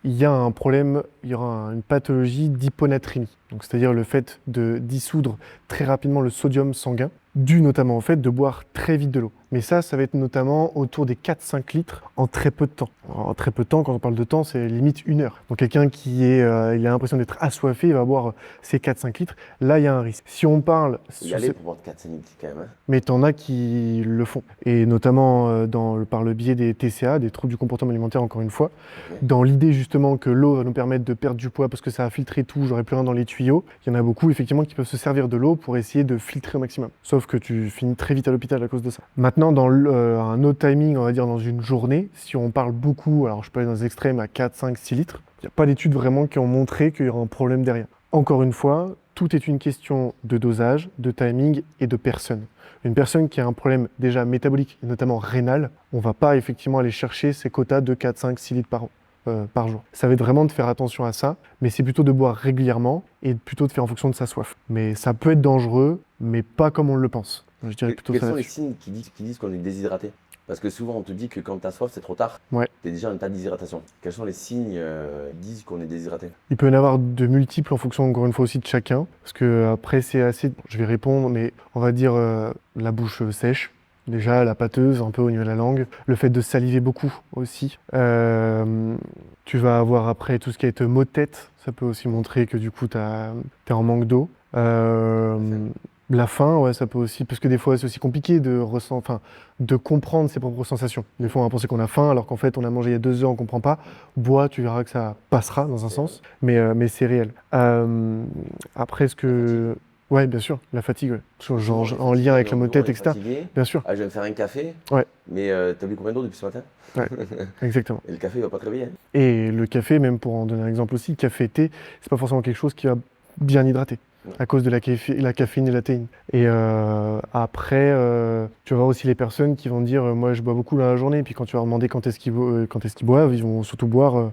il y a un problème, il y aura une pathologie d'hyponatrémie. Donc, c'est-à-dire le fait de dissoudre très rapidement le sodium sanguin, dû notamment au fait de boire très vite de l'eau. Mais ça va être notamment autour des 4-5 litres en très peu de temps. Alors, en très peu de temps, quand on parle de temps, c'est limite 1 heure. Donc quelqu'un qui il a l'impression d'être assoiffé, il va boire ces 4-5 litres. Là, il y a un risque. Si on parle... Il y aller pour boire 4-5 minutes quand même. Hein. Mais t'en as qui le font. Et notamment par le biais des TCA, des troubles du comportement alimentaire, encore une fois. Ok. Dans l'idée justement que l'eau va nous permettre de perdre du poids parce que ça va filtrer tout, j'aurai plus rien dans les tuyaux. Il y en a beaucoup effectivement qui peuvent se servir de l'eau pour essayer de filtrer au maximum. Sauf que tu finis très vite à l'hôpital à cause de ça. Maintenant, dans un autre timing, on va dire dans une journée, si on parle beaucoup, alors je peux aller dans les extrêmes à 4, 5, 6 litres, il n'y a pas d'études vraiment qui ont montré qu'il y aura un problème derrière. Encore une fois, tout est une question de dosage, de timing et de personne. Une personne qui a un problème déjà métabolique, et notamment rénal, on ne va pas effectivement aller chercher ses quotas de 4, 5, 6 litres par jour. Ça va être vraiment de faire attention à ça, mais c'est plutôt de boire régulièrement et plutôt de faire en fonction de sa soif. Mais ça peut être dangereux, mais pas comme on le pense. Je dirais plutôt Quels ça sont les là-dessus. signes qui disent qu'on est déshydraté? Parce que souvent on te dit que quand tu as soif, c'est trop tard. Ouais. Tu es déjà en état de déshydratation. Quels sont les signes qui disent qu'on est déshydraté? Il peut y en avoir de multiples en fonction, encore une fois, aussi de chacun. Parce que après, c'est assez. Je vais répondre, mais on va dire la bouche sèche. Déjà, la pâteuse, un peu au niveau de la langue. Le fait de saliver beaucoup aussi. Tu vas avoir après tout ce qui va être maux de tête. Ça peut aussi montrer que du coup, tu es en manque d'eau. La faim, ouais, ça peut aussi. Parce que des fois, c'est aussi compliqué de comprendre ses propres sensations. Des fois, on va penser qu'on a faim, alors qu'en fait, on a mangé il y a 2 heures, on ne comprend pas. Bois, tu verras que ça passera dans un sens. Mais c'est réel. Après, ce que. Ouais, bien sûr, la fatigue, ouais. Genre, en lien avec la maux de tête, etc. Bien sûr. Ah, je vais me faire un café. Ouais. Mais t'as bu combien d'eau depuis ce matin? Ouais, exactement. Et le café, il va pas te réveiller. Hein. Et le café, même pour en donner un exemple aussi, café-thé, c'est pas forcément quelque chose qui va bien hydrater. À cause de la caféine et la théine. Et après, tu vas voir aussi les personnes qui vont dire moi je bois beaucoup dans la journée, puis quand tu vas leur demander quand est-ce qu'ils boivent, ils vont surtout boire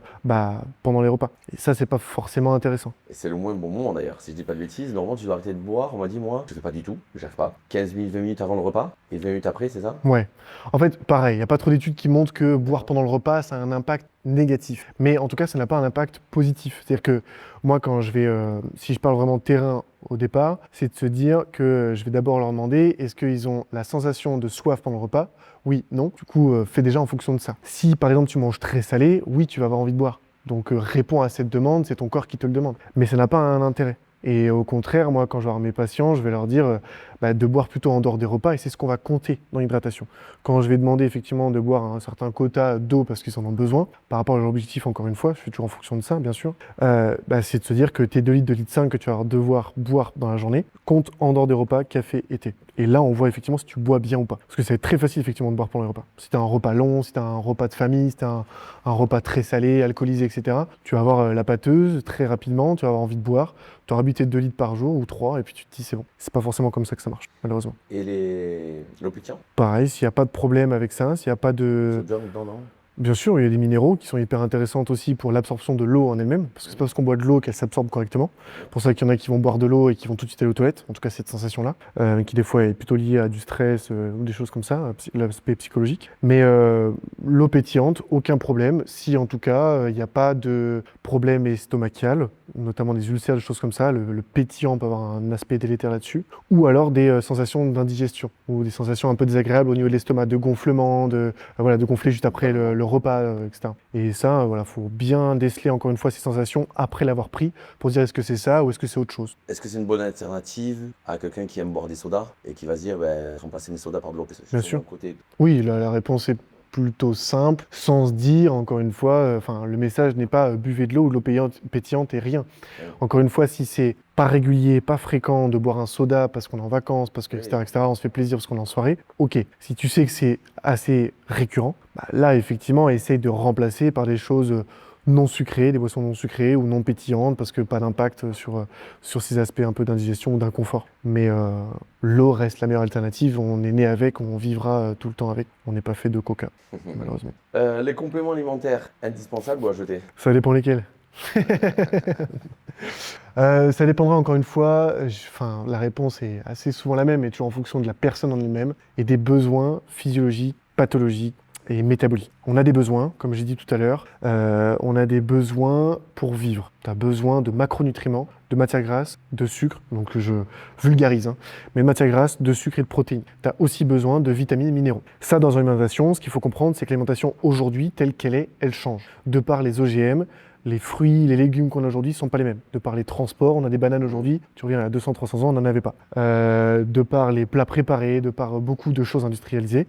pendant les repas. Et ça, c'est pas forcément intéressant. Et c'est le moins bon moment d'ailleurs. Si je dis pas de bêtises, normalement tu dois arrêter de boire. On m'a dit, moi, je fais pas du tout, j'arrive pas. 15 minutes, 20 minutes avant le repas et 20 minutes après, c'est ça? Ouais. En fait, pareil, il n'y a pas trop d'études qui montrent que boire pendant le repas, ça a un impact négatif. Mais en tout cas, ça n'a pas un impact positif. C'est-à-dire que moi, quand je vais, si je parle vraiment terrain au départ, c'est de se dire que je vais d'abord leur demander est-ce qu'ils ont la sensation de soif pendant le repas? Oui, non. Du coup, fais déjà en fonction de ça. Si par exemple tu manges très salé, oui, tu vas avoir envie de boire. Donc réponds à cette demande, c'est ton corps qui te le demande. Mais ça n'a pas un intérêt. Et au contraire, moi, quand je vais voir mes patients, je vais leur dire de boire plutôt en dehors des repas, et c'est ce qu'on va compter dans l'hydratation. Quand je vais demander effectivement de boire un certain quota d'eau parce qu'ils en ont besoin, par rapport à leur objectif, encore une fois, je fais toujours en fonction de ça, bien sûr, c'est de se dire que tes 2 litres, 2 litres 5 que tu vas devoir boire dans la journée, compte en dehors des repas, café et thé. Et là, on voit effectivement si tu bois bien ou pas. Parce que c'est très facile effectivement de boire pendant les repas. Si tu as un repas long, si tu as un repas de famille, si tu as un repas très salé, alcoolisé, etc., tu vas avoir la pâteuse très rapidement, tu vas avoir envie de boire, tu auras bu tes 2 litres par jour ou 3, et puis tu te dis c'est bon. C'est pas forcément comme ça que ça marche, malheureusement. Et l'eau pétillante? Pareil, s'il n'y a pas de problème avec ça, s'il n'y a pas de... Sodium dedans, non? Bien sûr, il y a des minéraux qui sont hyper intéressants aussi pour l'absorption de l'eau en elle-même, parce que c'est pas parce qu'on boit de l'eau qu'elle s'absorbe correctement. C'est pour ça qu'il y en a qui vont boire de l'eau et qui vont tout de suite aller aux toilettes, en tout cas cette sensation-là, qui des fois est plutôt liée à du stress ou des choses comme ça, l'aspect psychologique. Mais l'eau pétillante, aucun problème, si en tout cas il n'y a pas de problème estomacal, notamment des ulcères, des choses comme ça, le pétillant peut avoir un aspect délétère là-dessus, ou alors des sensations d'indigestion, ou des sensations un peu désagréables au niveau de l'estomac, de gonflement, de gonfler juste après le repas, etc. Et ça, faut bien déceler encore une fois ces sensations après l'avoir pris pour dire est-ce que c'est ça ou est-ce que c'est autre chose. Est-ce que c'est une bonne alternative à quelqu'un qui aime boire des sodas et qui va se dire remplacer mes sodas par de l'eau? Bien sûr. Oui, la réponse est plutôt simple, sans se dire, encore une fois, le message n'est pas buvez de l'eau ou de l'eau pétillante et rien. Ouais. Encore une fois, si c'est pas régulier, pas fréquent de boire un soda parce qu'on est en vacances, parce que, etc., on se fait plaisir parce qu'on est en soirée, ok. Si tu sais que c'est assez récurrent, là, effectivement, essaye de remplacer par des choses non sucrées, des boissons non sucrées ou non pétillantes, parce que pas d'impact sur ces aspects un peu d'indigestion ou d'inconfort. Mais l'eau reste la meilleure alternative, on est né avec, on vivra tout le temps avec. On n'est pas fait de coca, malheureusement. Les compléments alimentaires indispensables ou à jeter? Ça dépend lesquels. Ça dépendra encore une fois, la réponse est assez souvent la même, mais toujours en fonction de la personne en elle-même et des besoins physiologiques, pathologiques et métaboliques. On a des besoins, comme j'ai dit tout à l'heure, on a des besoins pour vivre. Tu as besoin de macronutriments, de matières grasses, de sucre, donc je vulgarise, mais de matières grasses, de sucre et de protéines. Tu as aussi besoin de vitamines et minéraux. Ça, dans une alimentation, ce qu'il faut comprendre, c'est que l'alimentation aujourd'hui, telle qu'elle est, elle change. De par les OGM, les fruits, les légumes qu'on a aujourd'hui ne sont pas les mêmes. De par les transports, on a des bananes aujourd'hui, tu reviens à 200-300 ans, on n'en avait pas. De par les plats préparés, de par beaucoup de choses industrialisées,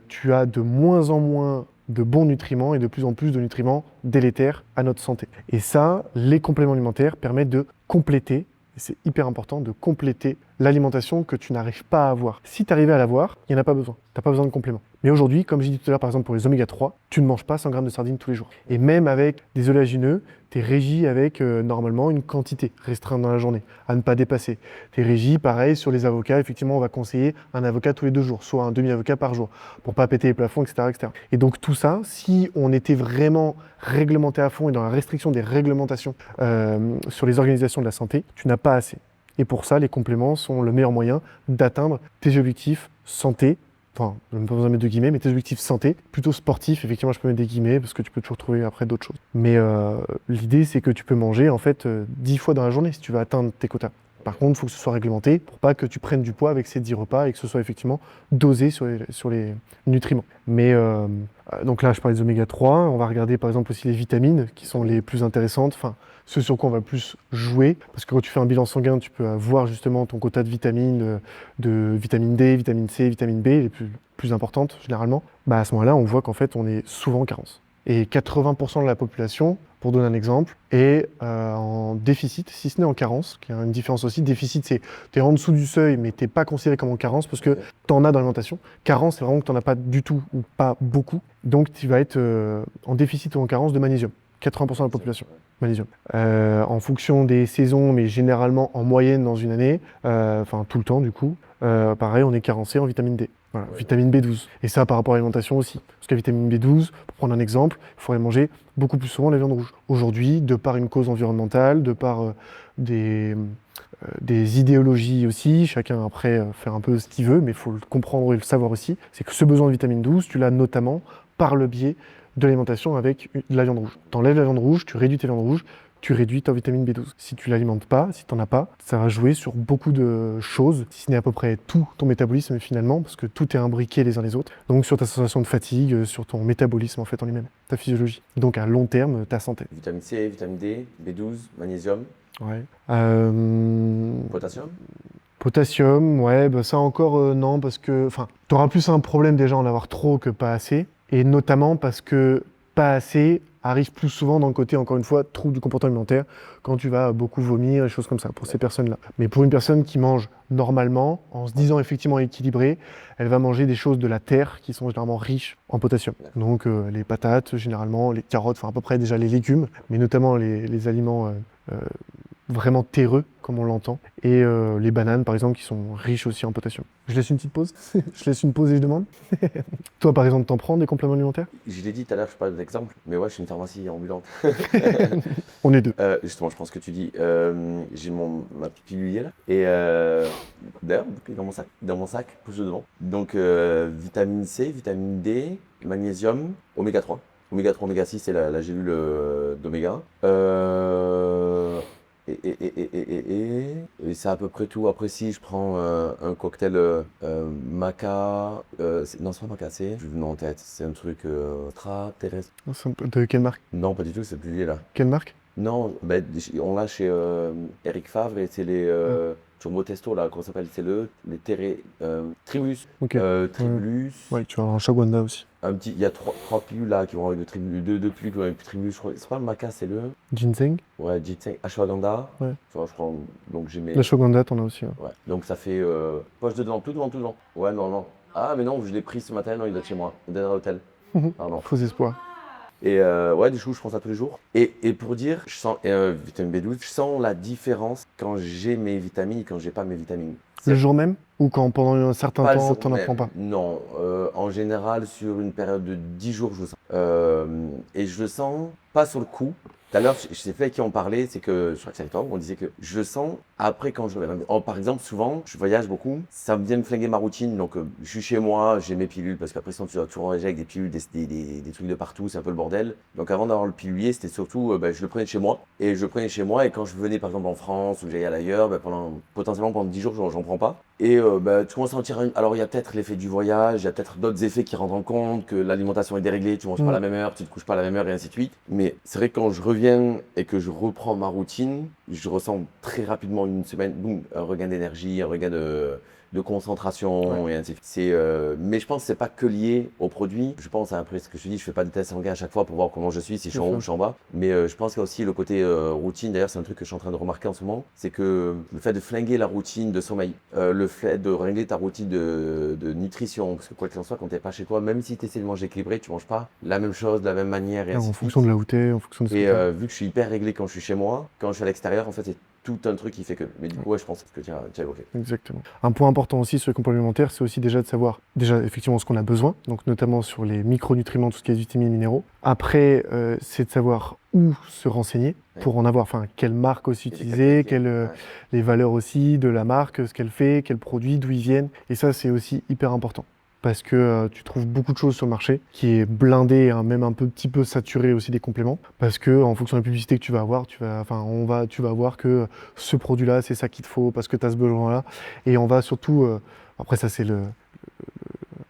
tu as de moins en moins de bons nutriments et de plus en plus de nutriments délétères à notre santé. Et ça, les compléments alimentaires permettent de compléter, et c'est hyper important, de compléter l'alimentation que tu n'arrives pas à avoir. Si tu arrivais à l'avoir, il n'y en a pas besoin. Tu n'as pas besoin de compléments. Mais aujourd'hui, comme j'ai dit tout à l'heure, par exemple pour les oméga 3, tu ne manges pas 100 grammes de sardines tous les jours. Et même avec des oléagineux, tu es régi avec normalement une quantité restreinte dans la journée, à ne pas dépasser. Tu es régi, pareil, sur les avocats. Effectivement, on va conseiller un avocat tous les 2 jours, soit un demi-avocat par jour, pour pas péter les plafonds, etc., etc. Et donc tout ça, si on était vraiment réglementé à fond et dans la restriction des réglementations sur les organisations de la santé, tu n'as pas assez. Et pour ça, les compléments sont le meilleur moyen d'atteindre tes objectifs santé. Enfin, je n'ai pas besoin de mettre de guillemets, mais tes objectifs santé, plutôt sportifs, effectivement, je peux mettre des guillemets parce que tu peux toujours trouver après d'autres choses. Mais l'idée, c'est que tu peux manger en fait 10 fois dans la journée si tu veux atteindre tes quotas. Par contre, il faut que ce soit réglementé pour pas que tu prennes du poids avec ces 10 repas et que ce soit effectivement dosé sur les nutriments. Mais donc là, je parlais des oméga 3. On va regarder par exemple aussi les vitamines qui sont les plus intéressantes. Enfin, ce sur quoi on va plus jouer. Parce que quand tu fais un bilan sanguin, tu peux avoir justement ton quota de vitamines, de vitamine D, vitamine C, vitamine B, les plus importantes généralement. Bah, à ce moment-là, on voit qu'en fait, on est souvent en carence. Et 80% de la population, pour donner un exemple, est en déficit, si ce n'est en carence, qui a une différence aussi. Déficit, c'est tu es en dessous du seuil, mais tu n'es pas considéré comme en carence parce que tu en as dans l'alimentation. Carence, c'est vraiment que tu n'en as pas du tout ou pas beaucoup. Donc, tu vas être en déficit ou en carence de magnésium. 80% de la population, magnésium. En fonction des saisons, mais généralement en moyenne dans une année, enfin tout le temps du coup, pareil, on est carencé en vitamine D. Voilà, vitamine B12. Et ça par rapport à l'alimentation aussi. Parce que la vitamine B12, pour prendre un exemple, il faudrait manger beaucoup plus souvent la viande rouge. Aujourd'hui, de par une cause environnementale, de par des idéologies aussi, chacun après faire un peu ce qu'il veut, mais il faut le comprendre et le savoir aussi, c'est que ce besoin de vitamine 12, tu l'as notamment par le biais de l'alimentation avec de la viande rouge. Tu enlèves la viande rouge, tu réduis tes viandes rouges, tu réduis ta vitamine B12. Si tu l'alimentes pas, si tu n'en as pas, ça va jouer sur beaucoup de choses, si ce n'est à peu près tout ton métabolisme finalement, parce que tout est imbriqué les uns les autres. Donc sur ta sensation de fatigue, sur ton métabolisme en fait en lui-même, ta physiologie. Donc à long terme, ta santé. Vitamine C, vitamine D, B12, magnésium, Ouais. potassium. Potassium, ouais, bah ça encore non, parce que tu auras plus un problème déjà en avoir trop que pas assez, et notamment parce que pas assez arrive plus souvent dans le côté, encore une fois, trouble du comportement alimentaire, quand tu vas beaucoup vomir, des choses comme ça, pour ces personnes-là. Mais pour une personne qui mange normalement, en se disant effectivement équilibré, elle va manger des choses de la terre qui sont généralement riches en potassium. Donc les patates, généralement, les carottes, enfin à peu près déjà les légumes, mais notamment les aliments vraiment terreux, comme on l'entend, et les bananes, par exemple, qui sont riches aussi en potassium. Je laisse une petite pause. Je laisse une pause et je demande. Toi, par exemple, t'en prends des compléments alimentaires? Je l'ai dit tout à l'heure, je parle d'exemple, mais ouais, je suis une pharmacie ambulante. On est deux. Justement, je pense que tu dis, j'ai ma petite pilule là, et d'ailleurs, dans mon sac, pousse devant. Donc, vitamine C, vitamine D, magnésium, oméga 3. Oméga 3, oméga 6, c'est la gélule d'oméga 1. Et c'est à peu près tout. Après, si je prends un cocktail maca, non, c'est pas maca, c'est, je l'ai en tête, c'est un truc terrestre. De quelle marque? Non, pas du tout, c'est plus lié là. Quelle marque? Non, ben, on l'a chez Eric Favre et c'est les Turbo Testo là, comment ça s'appelle? C'est les Tribulus. Ok. Tribulus. Ouais, tu as un Shawanda aussi. Il y a trois pilules là qui vont avec le Tribulus, deux pilules qui vont avec le Tribulus. C'est pas le maca, c'est le. Ginseng? Ouais, ginseng, ashwagandha. Ouais. Enfin, je prends, donc j'ai mes. La Shawanda, t'en as aussi. Ouais. Ouais. Donc ça fait poche de devant, tout devant. Ouais, non. Ah, mais non, je l'ai pris ce matin, non, il est chez moi, derrière l'hôtel. Pardon. Faux espoir. Et ouais, du coup, je prends ça tous les jours. Et pour dire, je sens, vitamine B12, je sens la différence quand j'ai mes vitamines et quand j'ai pas mes vitamines. Le jour même? Ou quand pendant un certain Pas le temps, jour t'en apprends même. pas? Non, en général, sur une période de 10 jours, je le sens. Et je le sens pas sur le coup. Tout à l'heure, je sais pas à qui on parlait, c'est que, je crois que c'est avec toi, on disait que je le sens après quand je reviens. Par exemple, souvent, je voyage beaucoup, ça vient me flinguer ma routine, donc je suis chez moi, j'ai mes pilules, parce qu'après, sinon tu dois toujours voyager avec des pilules, des trucs de partout, c'est un peu le bordel. Donc avant d'avoir le pilulier, c'était surtout, je le prenais de chez moi, et quand je venais par exemple en France, ou que j'allais ailleurs, potentiellement pendant 10 jours, j'en prends pas. Et tu commences à en tirer une. Alors il y a peut-être l'effet du voyage, il y a peut-être d'autres effets qui rentrent en compte, que l'alimentation est déréglée, tu manges pas à la même heure, tu te couches pas à la même heure, et ainsi de suite. Mais c'est vrai que quand je reviens et que je reprends ma routine, je ressens très rapidement une semaine, boum, un regain d'énergie, un regain de concentration et ainsi de suite. Mais je pense que c'est pas que lié au produit. Je pense, après ce que je te dis, je fais pas de test sanguin à chaque fois pour voir comment je suis, si je suis en haut ou je suis en bas. Mais je pense qu'il y a aussi le côté routine. D'ailleurs, c'est un truc que je suis en train de remarquer en ce moment. C'est que le fait de flinguer la routine de sommeil, le fait de régler ta routine de nutrition, parce que quoi qu'il en soit, quand t'es pas chez toi, même si tu essaies de manger équilibré, tu manges pas la même chose, de la même manière. Et ainsi En de fonction suite. de là où t'es, en fonction de ce que Et t'as. vu que je suis hyper réglé quand je suis chez moi, quand je suis à l'extérieur, en fait, c'est tout un truc qui fait que. Mais du coup, ouais, je pense que tu as évoqué. Exactement. Un point important aussi sur les compléments alimentaires, c'est aussi déjà de savoir effectivement ce qu'on a besoin, donc notamment sur les micronutriments, tout ce qui est vitamines et minéraux. Après, c'est de savoir où se renseigner pour en avoir, enfin, quelle marque aussi utiliser, les valeurs aussi de la marque, ce qu'elle fait, quels produits, d'où ils viennent. Et ça, c'est aussi hyper important. Parce que tu trouves beaucoup de choses sur le marché qui est blindé, hein, même un petit peu saturé aussi des compléments. Parce que en fonction de la publicité que tu vas avoir, tu vas voir que ce produit-là, c'est ça qu'il te faut parce que tu as ce besoin-là. Et on va surtout, après ça c'est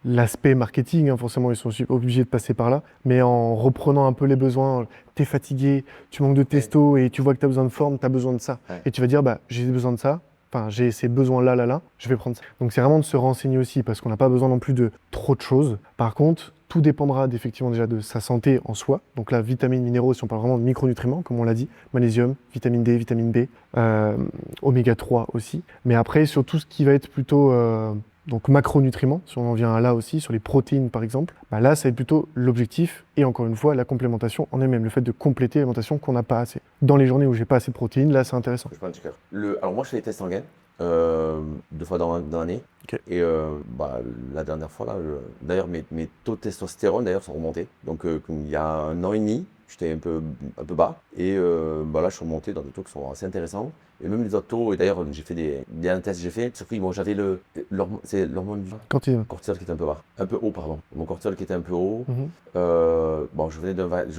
l'aspect marketing, hein, forcément ils sont obligés de passer par là, mais en reprenant un peu les besoins, t'es fatigué, tu manques de testo et tu vois que tu as besoin de forme, tu as besoin de ça. Ouais. Et tu vas dire, bah, j'ai besoin de ça. Enfin, j'ai ces besoins-là, je vais prendre ça. Donc c'est vraiment de se renseigner aussi, parce qu'on n'a pas besoin non plus de trop de choses. Par contre, tout dépendra effectivement déjà de sa santé en soi. Donc là, vitamines, minéraux, si on parle vraiment de micronutriments, comme on l'a dit, magnésium, vitamine D, vitamine B, oméga 3 aussi. Mais après, sur tout ce qui va être plutôt donc macronutriments, si on en vient à là aussi, sur les protéines par exemple, bah là, ça va être plutôt l'objectif et encore une fois, la complémentation en elle-même, le fait de compléter l'alimentation qu'on n'a pas assez. Dans les journées où j'ai pas assez de protéines, là, c'est intéressant. Alors moi, je fais des tests sanguins 2 fois dans l'année. Okay. Et la dernière fois, là, d'ailleurs, mes taux de testostérone d'ailleurs, sont remontés. Donc il y a 1 an et demi, j'étais un peu bas. Et là, je suis remonté dans des taux qui sont assez intéressants. Et même les autres taux, et d'ailleurs, j'ai fait des tests que j'ai fait. Surtout, bon, j'avais l'hormone du cortisol qui était un peu bas. Un peu haut, pardon. Mon cortisol qui était un peu haut. Bon, je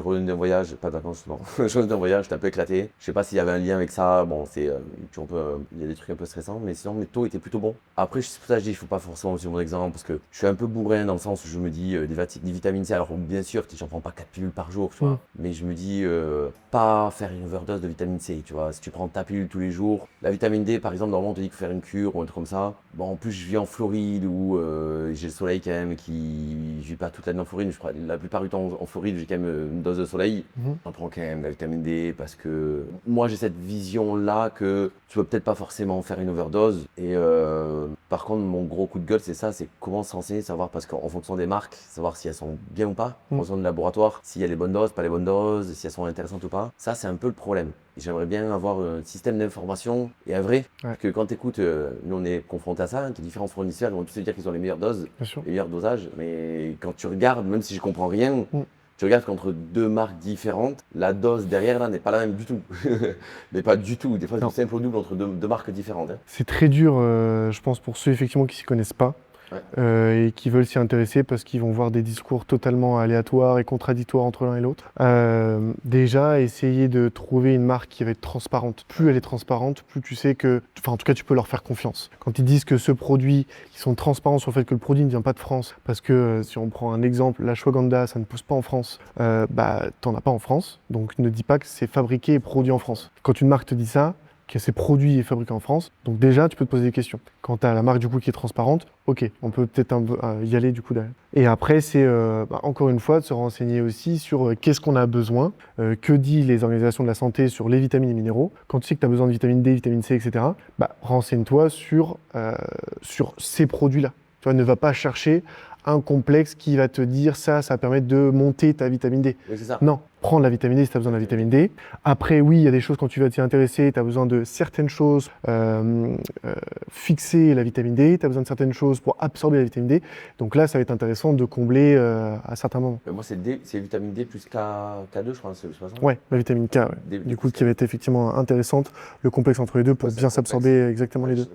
revenais d'un voyage, pas de vacances, non. Je revenais d'un voyage, j'étais un peu éclaté. Je sais pas s'il y avait un lien avec ça. Bon, il y a des trucs un peu stressants, mais sinon, mes taux étaient plutôt bons. Après, c'est pour ça que je dis, il faut pas forcément suivre mon exemple, parce que je suis un peu bourrin dans le sens où je me dis, des vitamines C, alors bien sûr, j'en prends pas 4 pilules par jour, tu vois. Mais je me dis, pas faire une overdose de vitamine C, tu vois. Si tu prends ta pilule tous les jours, la vitamine D, par exemple, normalement, on te dit qu'il faut faire une cure ou un truc comme ça. Bon, en plus, je vis en Floride où j'ai le soleil quand même je vis pas toute l'année en Floride, mais la plupart du temps en Floride, j'ai quand même une dose de soleil. On prend quand même la vitamine D parce que moi, j'ai cette vision-là que tu peux peut-être pas forcément faire une overdose. Et par contre, mon gros coup de gueule, c'est ça, c'est comment se renseigner, savoir, parce qu'en fonction des marques, savoir si elles sont bien ou pas, en fonction du laboratoire, s'il y a les bonnes doses, pas les bonnes doses, si elles sont intéressantes ou pas. Ça, c'est un peu le problème. J'aimerais bien avoir un système d'information et un vrai. Parce que quand tu écoutes, nous on est confrontés à ça, hein, que différents fournisseurs ils vont tous te dire qu'ils ont les meilleures doses, les meilleurs dosages. Mais quand tu regardes, même si je comprends rien, tu regardes qu'entre 2 marques différentes, la dose derrière là n'est pas la même du tout. Mais pas du tout. Des fois c'est simple au double entre deux marques différentes. Hein. C'est très dur, je pense, pour ceux effectivement qui s'y connaissent pas. Et qui veulent s'y intéresser parce qu'ils vont voir des discours totalement aléatoires et contradictoires entre l'un et l'autre. Déjà, essayer de trouver une marque qui va être transparente. Plus elle est transparente, plus tu sais que... Enfin, en tout cas, tu peux leur faire confiance. Quand ils disent que ce produit, ils sont transparents sur le fait que le produit ne vient pas de France, parce que si on prend un exemple, l'ashwagandha, ça ne pousse pas en France, t'en as pas en France, donc ne dis pas que c'est fabriqué et produit en France. Quand une marque te dit ça, que c'est produit et fabriqué en France. Donc déjà, tu peux te poser des questions. Quand tu as la marque du coup qui est transparente, ok, on peut peut-être y aller du coup derrière. Et après, c'est encore une fois de se renseigner aussi sur qu'est-ce qu'on a besoin, que disent les organisations de la santé sur les vitamines et minéraux. Quand tu sais que tu as besoin de vitamine D, vitamine C, etc., renseigne-toi sur ces produits-là. Tu vois, ne va pas chercher un complexe qui va te dire ça permet de monter ta vitamine D. Oui, c'est ça. Non, prends de la vitamine D si tu as besoin de la vitamine D. Après, oui, il y a des choses quand tu vas t'y intéresser, tu as besoin de certaines choses, fixer la vitamine D, tu as besoin de certaines choses pour absorber la vitamine D. Donc là, ça va être intéressant de combler à certains moments. Moi, c'est vitamine D plus K2, je crois, c'est pas ça. Ouais, la vitamine K, du coup, qui va être effectivement intéressante, le complexe entre les deux pour bien s'absorber exactement les deux.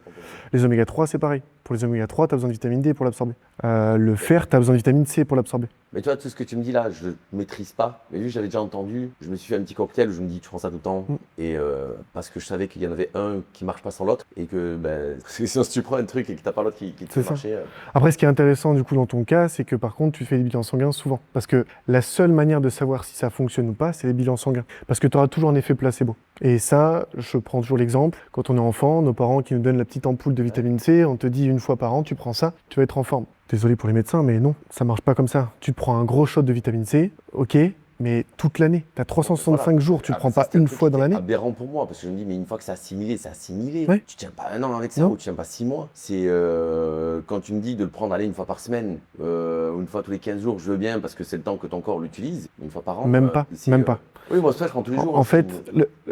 Les oméga 3, c'est pareil. Pour les oméga 3, tu as besoin de vitamine D pour l'absorber. Le fer, tu as besoin de vitamine C pour l'absorber. Mais toi, tout ce que tu me dis là, je ne maîtrise pas. Mais vu que j'avais déjà déjà entendu. Je me suis fait un petit cocktail où je me dis, tu prends ça tout le temps. Et parce que je savais qu'il y en avait un qui marche pas sans l'autre. Et que sinon, si tu prends un truc et que t'as pas l'autre qui te fait marcher. Après, ce qui est intéressant du coup dans ton cas, c'est que par contre, tu fais des bilans sanguins souvent. Parce que la seule manière de savoir si ça fonctionne ou pas, c'est les bilans sanguins. Parce que tu auras toujours un effet placebo. Et ça, je prends toujours l'exemple, quand on est enfant, nos parents qui nous donnent la petite ampoule de vitamine C, on te dit une fois par an, tu prends ça, tu vas être en forme. Désolé pour les médecins, mais non, ça marche pas comme ça. Tu te prends un gros shot de vitamine C, ok, mais toute l'année. Tu as 365 jours, tu ne le prends pas une fois dans l'année. C'est aberrant pour moi, parce que je me dis, mais une fois que c'est assimilé, c'est assimilé. Ouais. Tu tiens pas un an avec ça, ou tu tiens pas 6 mois. C'est quand tu me dis de le prendre une fois par semaine, ou une fois tous les 15 jours, je veux bien, parce que c'est le temps que ton corps l'utilise, une fois par an. Même pas. Oui, moi, ça, je prends tous les jours. En fait,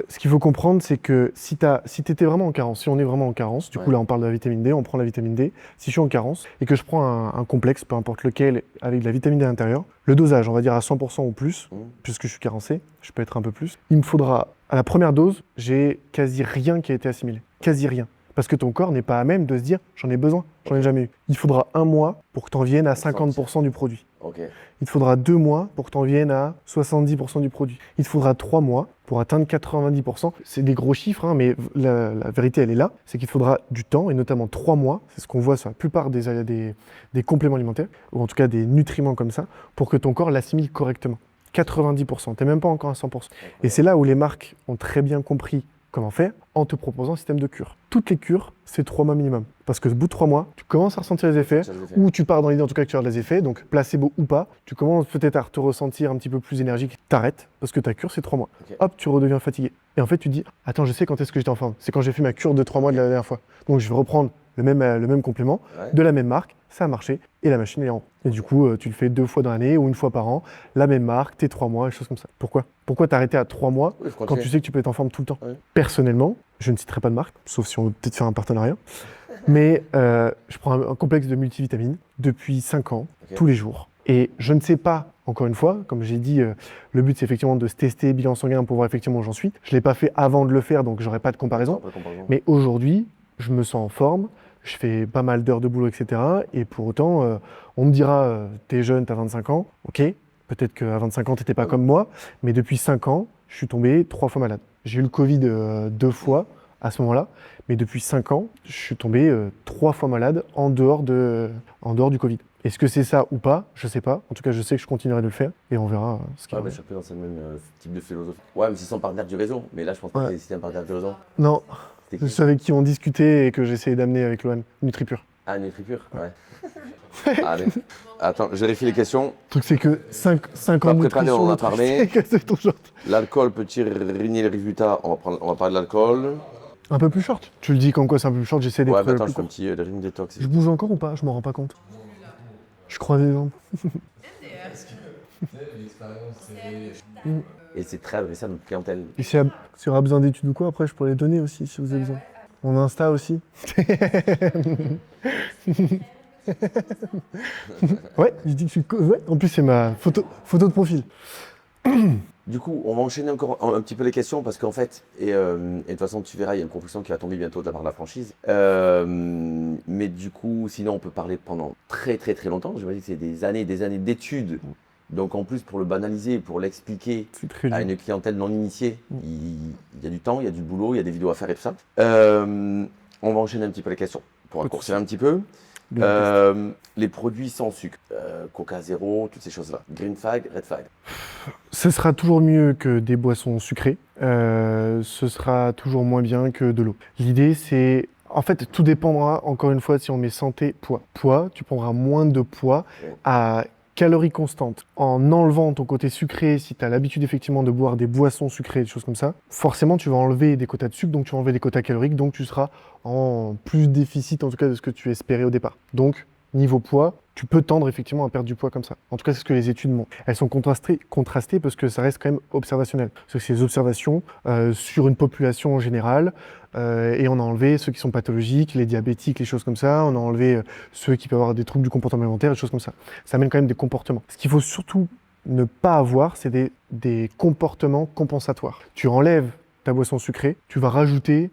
ce qu'il faut comprendre, c'est que si tu étais vraiment en carence, si on est vraiment en carence, du coup là on parle de la vitamine D, on prend la vitamine D, si je suis en carence et que je prends un complexe, peu importe lequel, avec de la vitamine D à l'intérieur, le dosage, on va dire à 100% ou plus, puisque je suis carencé, je peux être un peu plus, il me faudra, à la première dose, j'ai quasi rien qui a été assimilé, quasi rien. Parce que ton corps n'est pas à même de se dire, j'en ai besoin, j'en ai jamais eu. Il faudra 1 mois pour que tu en viennes à 50% du produit. Okay. Il te faudra 2 mois pour que tu en viennes à 70% du produit. Il te faudra 3 mois pour atteindre 90%. C'est des gros chiffres, hein, mais la vérité, elle est là. C'est qu'il te faudra du temps, et notamment 3 mois, c'est ce qu'on voit sur la plupart des compléments alimentaires, ou en tout cas des nutriments comme ça, pour que ton corps l'assimile correctement. 90%, tu n'es même pas encore à 100%. Et c'est là où les marques ont très bien compris comment faire, en te proposant un système de cure. Toutes les cures, c'est 3 mois minimum. Parce que au bout de 3 mois, tu commences à ressentir les effets, ou tu pars dans l'idée en tout cas que tu as des effets, donc placebo ou pas, tu commences peut-être à te ressentir un petit peu plus énergique, t'arrêtes, parce que ta cure c'est 3 mois. Okay. Hop, tu redeviens fatigué. Et en fait, tu te dis, attends, je sais quand est-ce que j'étais en forme. C'est quand j'ai fait ma cure de 3 mois de la dernière fois. Donc je vais reprendre le même complément, de la même marque, ça a marché, et la machine est en rond. Et du coup, tu le fais 2 fois dans l'année ou 1 fois par an, la même marque, tes 3 mois, des choses comme ça. Pourquoi t'arrêter à 3 mois quand tu sais que tu peux être en forme tout le temps? Personnellement, je ne citerai pas de marque, sauf si on veut peut-être faire un partenariat, mais je prends un complexe de multivitamines depuis 5 ans, tous les jours. Et je ne sais pas, encore une fois, comme j'ai dit, le but c'est effectivement de se tester, bilan sanguin, pour voir effectivement où j'en suis. Je ne l'ai pas fait avant de le faire, donc j'aurais pas de comparaison. Mais aujourd'hui, je me sens en forme, je fais pas mal d'heures de boulot, etc. Et pour autant, on me dira, t'es jeune, t'as 25 ans, ok, peut-être qu'à 25 ans, t'étais pas comme moi, mais depuis 5 ans, je suis tombé 3 fois malade. J'ai eu le Covid 2 fois à ce moment-là, mais depuis 5 ans, je suis tombé 3 fois malade en dehors du Covid. Est-ce que c'est ça ou pas? Je sais pas. En tout cas, je sais que je continuerai de le faire et on verra ce qu'il y a. Je suis un peu dans ce même type de philosophie. Ouais, mais c'est sans partenaire du réseau. Mais là, je pense que c'était un partenaire du réseau. Non, c'est ceux avec qui on discutait et que j'ai essayé d'amener avec Lohan. NutriPure. Ah, NutriPure, ouais. Allez. Attends, je vérifie les questions. Le truc, c'est que 5 ans de nutrition, on en a parlé. L'alcool peut-il ruiner les résultats? On va parler de l'alcool. Un peu plus short. Tu le dis comme quoi c'est un peu plus short, j'essaie d'être plus court. Ouais, attends, je fais un petit régime détox. Je bouge encore ou pas? Je m'en rends pas compte. Je croise les jambes. Et c'est très adressé à notre clientèle. Et si tu auras besoin d'études ou quoi, après je pourrais les donner aussi si vous avez besoin. Mon Insta aussi. Ouais, je dis que je suis... Ouais, en plus c'est ma photo de profil. Du coup, on va enchaîner encore un petit peu les questions parce qu'en fait, et de toute façon, tu verras, il y a une proposition qui va tomber bientôt de la part de la franchise. Mais du coup, sinon, on peut parler pendant très très très longtemps. Je me dis que c'est des années d'études. Donc en plus, pour le banaliser, pour l'expliquer à une clientèle non initiée, il y a du temps, il y a du boulot, il y a des vidéos à faire et tout ça. On va enchaîner un petit peu les questions pour raccourcir un petit peu. Les produits sans sucre, Coca Zéro, toutes ces choses-là. Green Fag, Red Fag. Ce sera toujours mieux que des boissons sucrées. Ce sera toujours moins bien que de l'eau. L'idée, c'est... En fait, tout dépendra, encore une fois, si on met santé, poids. Poids, tu prendras moins de poids à calories constantes. En enlevant ton côté sucré, si tu as l'habitude effectivement de boire des boissons sucrées, des choses comme ça, forcément, tu vas enlever des quotas de sucre, donc tu vas enlever des quotas caloriques, donc tu seras en plus déficit, en tout cas, de ce que tu espérais au départ. Donc, niveau poids, tu peux tendre effectivement à perdre du poids comme ça. En tout cas, c'est ce que les études montrent. Elles sont contrastées parce que ça reste quand même observationnel. Parce que c'est des observations sur une population en général, et on a enlevé ceux qui sont pathologiques, les diabétiques, les choses comme ça. On a enlevé ceux qui peuvent avoir des troubles du comportement alimentaire, des choses comme ça. Ça amène quand même des comportements. Ce qu'il faut surtout ne pas avoir, c'est des comportements compensatoires. Tu enlèves ta boisson sucrée, tu vas rajouter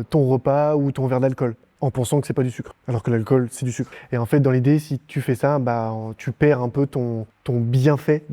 ton repas ou ton verre d'alcool, en pensant que c'est pas du sucre, alors que l'alcool c'est du sucre. Et en fait, dans l'idée, si tu fais ça, tu perds un peu ton bienfait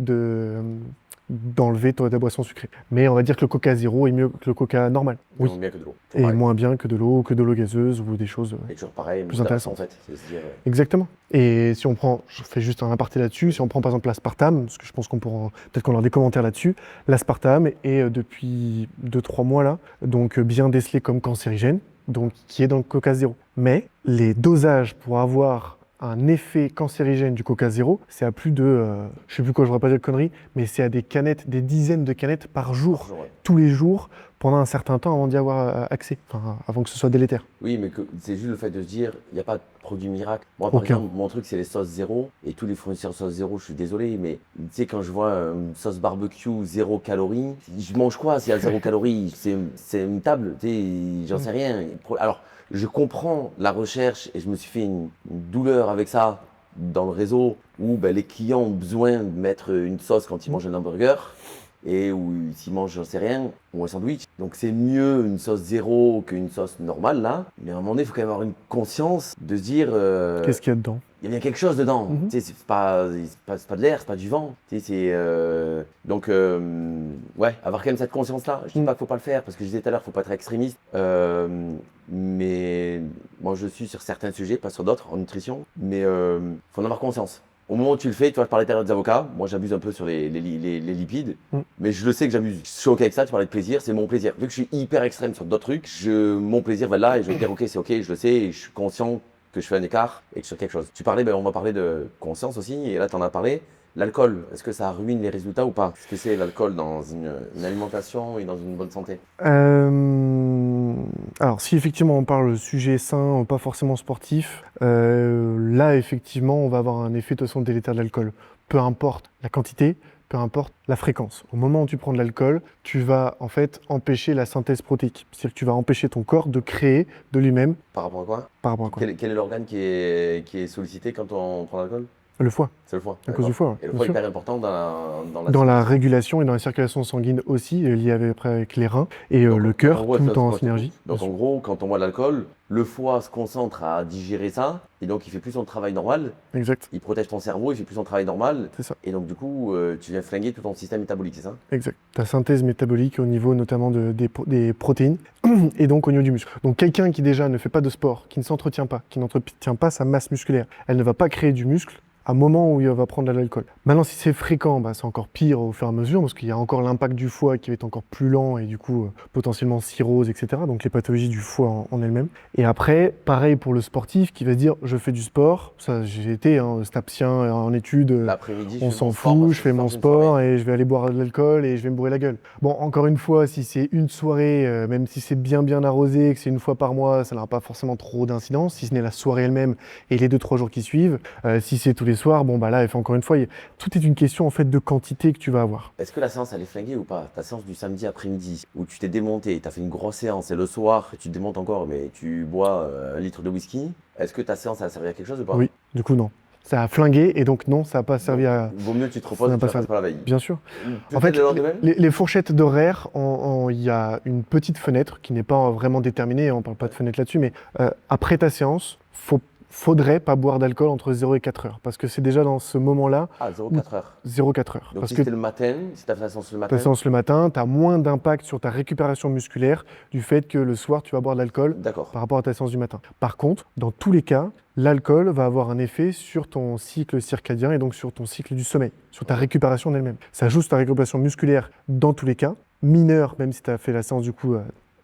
d'enlever ta boisson sucrée. Mais on va dire que le Coca zéro est mieux que le Coca normal. Oui. Bien que de l'eau. Et moins bien que de l'eau gazeuse ou des choses. Et toujours pareil, plus intéressant. En fait. C'est-à-dire, Exactement. Et si on prend, je fais juste un aparté là-dessus, si on prend par exemple l'aspartame, parce que je pense qu'on pourra, peut-être qu'on aura des commentaires là-dessus, l'aspartame est depuis 2-3 mois là, donc bien décelé comme cancérigène, donc qui est dans le Coca zéro. Mais les dosages pour avoir un effet cancérigène du Coca zéro, c'est à plus de, je sais plus quoi, je ne voudrais pas dire de conneries, mais c'est à des canettes, des dizaines de canettes par jour, ouais. tous les jours, pendant un certain temps avant d'y avoir accès, enfin, avant que ce soit délétère. Oui, mais c'est juste le fait de se dire, il n'y a pas de produit miracle. Moi, par Aucun. exemple, mon truc, c'est les sauces zéro. Et tous les fournisseurs de sauces zéro, je suis désolé, mais tu sais, quand je vois une sauce barbecue 0 calories, je mange quoi s'il y a 0 calories? C'est une table, tu sais, j'en sais rien. Alors, je comprends la recherche et je me suis fait une douleur avec ça dans le réseau où les clients ont besoin de mettre une sauce quand ils mangent un hamburger. Et où s'ils mangent, j'en sais rien, ou un sandwich. Donc c'est mieux une sauce zéro qu'une sauce normale là. Mais à un moment donné, il faut quand même avoir une conscience de se dire. Qu'est-ce qu'il y a dedans? Il y a bien quelque chose dedans. Mhm. Tu sais, c'est pas de l'air, c'est pas du vent. Tu sais, donc ouais, avoir quand même cette conscience-là. Je dis pas qu'il faut pas le faire parce que je disais tout à l'heure, faut pas être extrémiste. Mais moi, je suis sur certains sujets, pas sur d'autres, en nutrition. Mais faut en avoir conscience. Au moment où tu le fais, tu vois, je parlais tout à l'heure des avocats. Moi, j'abuse un peu sur les lipides. Mais je le sais que j'abuse. Je suis OK avec ça. Tu parlais de plaisir, c'est mon plaisir. Vu que je suis hyper extrême sur d'autres trucs, mon plaisir va là et je vais dire OK, c'est OK, je le sais et je suis conscient que je fais un écart et que sur quelque chose. Tu parlais, on va parler de conscience aussi. Et là, tu en as parlé. L'alcool, est-ce que ça ruine les résultats ou pas? Qu'est-ce que c'est l'alcool dans une alimentation et dans une bonne santé? Alors, si effectivement on parle de sujet sain, pas forcément sportif, là effectivement on va avoir un effet de toute façon délétère de l'alcool. Peu importe la quantité, peu importe la fréquence. Au moment où tu prends de l'alcool, tu vas en fait empêcher la synthèse protéique. C'est-à-dire que tu vas empêcher ton corps de créer de lui-même. Par rapport à quoi? Par rapport à quoi? Quel est l'organe qui est sollicité quand on prend de l'alcool? Le foie. C'est le foie. À cause du foie. Et le bien foie est sûr. hyper important Dans la régulation et dans la circulation sanguine aussi, lié avec les reins et Donc, le en cœur, gros, tout le ça, temps en c'est synergie. Donc en gros, quand on boit de l'alcool, le foie se concentre à digérer ça, et donc il fait plus son travail normal, Exact, il protège ton cerveau, il fait plus son travail normal, c'est ça. et donc du coup, tu viens flinguer tout ton système métabolique, c'est ça? Exact. Ta synthèse métabolique au niveau notamment des protéines et donc au niveau du muscle. Donc quelqu'un qui déjà ne fait pas de sport, qui ne s'entretient pas, qui n'entretient pas sa masse musculaire, elle ne va pas créer du muscle à un moment où il va prendre de l'alcool. Maintenant, si c'est fréquent, c'est encore pire au fur et à mesure parce qu'il y a encore l'impact du foie qui va être encore plus lent et du coup potentiellement cirrhose, etc. Donc les pathologies du foie en elles-mêmes. Et après, pareil pour le sportif qui va se dire je fais du sport, ça j'ai été stapsien en études, L'après-midi, on s'en fout, je fais mon sport et je vais aller boire de l'alcool et je vais me bourrer la gueule. Bon, encore une fois, si c'est une soirée, même si c'est bien arrosé, que c'est une fois par mois, ça n'aura pas forcément trop d'incidence, si ce n'est la soirée elle-même et les 2-3 jours qui suivent. Si c'est tous les soirs, là, encore une fois, tout est une question en fait de quantité que tu vas avoir. Est-ce que la séance elle est flinguée ou pas? Ta séance du samedi après-midi où tu t'es démonté, tu as fait une grosse séance et le soir tu te démontes encore mais tu bois 1 litre de whisky, est-ce que ta séance a servi à quelque chose ou pas? Oui, du coup non. Ça a flingué et donc non, ça n'a pas servi à... Vaut mieux que tu te reposes et que tu fasses pas la veille. Bien sûr. Peut-être En fait, le lendemain? les fourchettes d'horaire, il y a une petite fenêtre qui n'est pas vraiment déterminée, on ne parle pas de fenêtre là-dessus, mais après ta séance, faudrait pas boire d'alcool entre 0 et 4 heures. Parce que c'est déjà dans ce moment-là... Ah, 0,4 heures. 0,4 heures. Donc parce si que c'était le matin, si tu as fait la séance le matin... ta séance le matin, tu as moins d'impact sur ta récupération musculaire du fait que le soir, tu vas boire de l'alcool D'accord. par rapport à ta séance du matin. Par contre, dans tous les cas, l'alcool va avoir un effet sur ton cycle circadien et donc sur ton cycle du sommeil, sur ta récupération en elle-même. Ça joue sur ta récupération musculaire dans tous les cas, mineure, même si tu as fait la séance du coup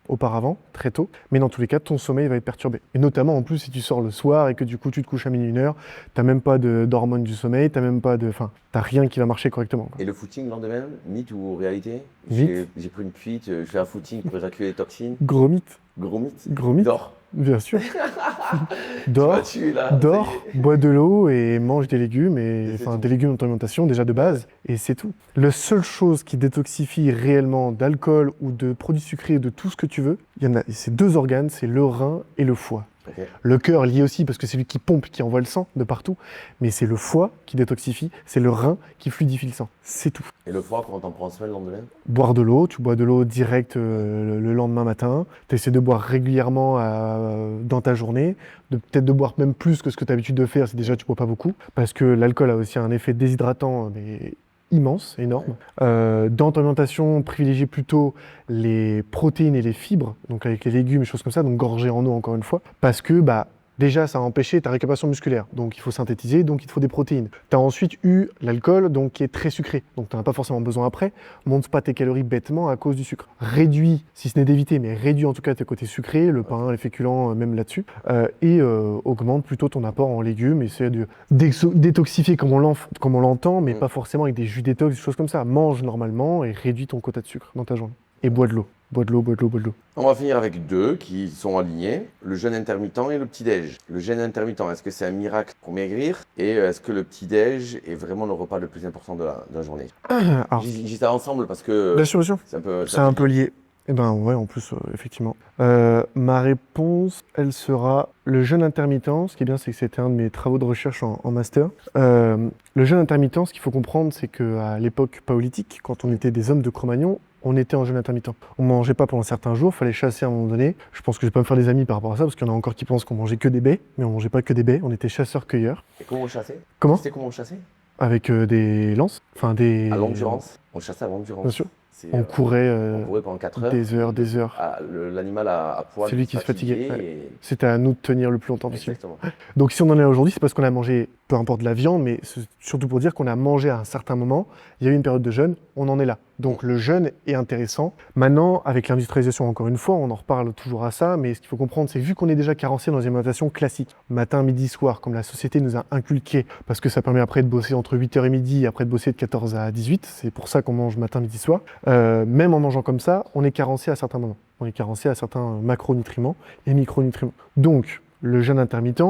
auparavant, très tôt, mais dans tous les cas, ton sommeil va être perturbé. Et notamment, en plus, si tu sors le soir et que du coup, tu te couches à minuit 1h, t'as même pas d'hormones du sommeil, t'as rien qui va marcher correctement. Quoi. Et le footing le lendemain, mythe ou réalité? Mythe. J'ai pris une fuite, je fais un footing pour évacuer les toxines. Gros mythe. Gros mythe. Gros mythe. Dors. Bien sûr. Tu Dors. m'as tué, là. Dors, Ça y est. bois de l'eau et mange des légumes, Et c'est tout. des légumes dans ton alimentation déjà de base, et c'est tout. La seule chose qui détoxifie réellement d'alcool ou de produits sucrés, de tout ce que tu veux, c'est 2 organes, c'est le rein et le foie. Ok. Le cœur lié aussi parce que c'est lui qui pompe, qui envoie le sang de partout, mais c'est le foie qui détoxifie, c'est le rein qui fluidifie le sang, c'est tout. Et le foie, quand on prend en semaine le lendemain? Boire de l'eau, tu bois de l'eau direct le lendemain matin, tu essaies de boire régulièrement dans ta journée, peut-être de boire même plus que ce que tu as l'habitude de faire si déjà tu bois pas beaucoup, parce que l'alcool a aussi un effet déshydratant mais immense, énorme. Dans ton alimentation, privilégier plutôt les protéines et les fibres, donc avec les légumes et choses comme ça, donc gorgé en eau encore une fois, parce que déjà, ça a empêché ta récupération musculaire, donc il faut synthétiser, donc il te faut des protéines. Tu as ensuite eu l'alcool, donc qui est très sucré, donc tu n'en as pas forcément besoin après. Monte pas tes calories bêtement à cause du sucre. Réduis, si ce n'est d'éviter, mais réduis en tout cas tes côtés sucrés, le pain, les féculents, même là-dessus, et augmente plutôt ton apport en légumes. Essaie de détoxifier comme on l'entend, mais pas forcément avec des jus détox, des choses comme ça. Mange normalement et réduis ton quota de sucre dans ta journée. Et bois de l'eau. Bois de l'eau, bois de l'eau, bois de l'eau. On va finir avec deux qui sont alignés, le jeûne intermittent et le petit-déj. Le jeûne intermittent, est-ce que c'est un miracle pour maigrir? Et est-ce que le petit-déj est vraiment le repas le plus important de la journée? Alors, J'ai ça ensemble parce que bien sûr, bien sûr. C'est un peu lié. Eh ben ouais, en plus, effectivement. Ma réponse, elle sera le jeûne intermittent. Ce qui est bien, c'est que c'était un de mes travaux de recherche en master. Le jeûne intermittent, ce qu'il faut comprendre, c'est qu'à l'époque paléolithique, quand on était des hommes de Cro-Magnon, on était en jeûne intermittent. On mangeait pas pendant certains jours, fallait chasser à un moment donné. Je pense que je vais pas me faire des amis par rapport à ça, parce qu'il y en a encore qui pensent qu'on mangeait que des baies, mais on mangeait pas que des baies, on était chasseurs-cueilleurs. Et comment on chassait? Comment? C'était comment on chassait? Avec des lances, enfin des... À longue durance. On chassait à longue durance. Bien sûr. On courait pendant 4 heures. des heures. L'animal à poil. C'est lui qui se fatiguait. Ouais. Et... C'était à nous de tenir le plus longtemps possible. Exactement. Donc si on en est là aujourd'hui, c'est parce qu'on a mangé, peu importe de la viande, mais c'est surtout pour dire qu'on a mangé à un certain moment. Il y a eu une période de jeûne, on en est là. Donc le jeûne est intéressant. Maintenant, avec l'industrialisation, encore une fois, on en reparle toujours à ça, mais ce qu'il faut comprendre, c'est vu qu'on est déjà carencé dans une alimentation classique, matin, midi, soir, comme la société nous a inculqué, parce que ça permet après de bosser entre 8h et midi, après de bosser de 14 à 18, c'est pour ça qu'on mange matin, midi, soir. Même en mangeant comme ça, on est carencé à certains moments. On est carencé à certains macronutriments et micronutriments. Donc, le jeûne intermittent,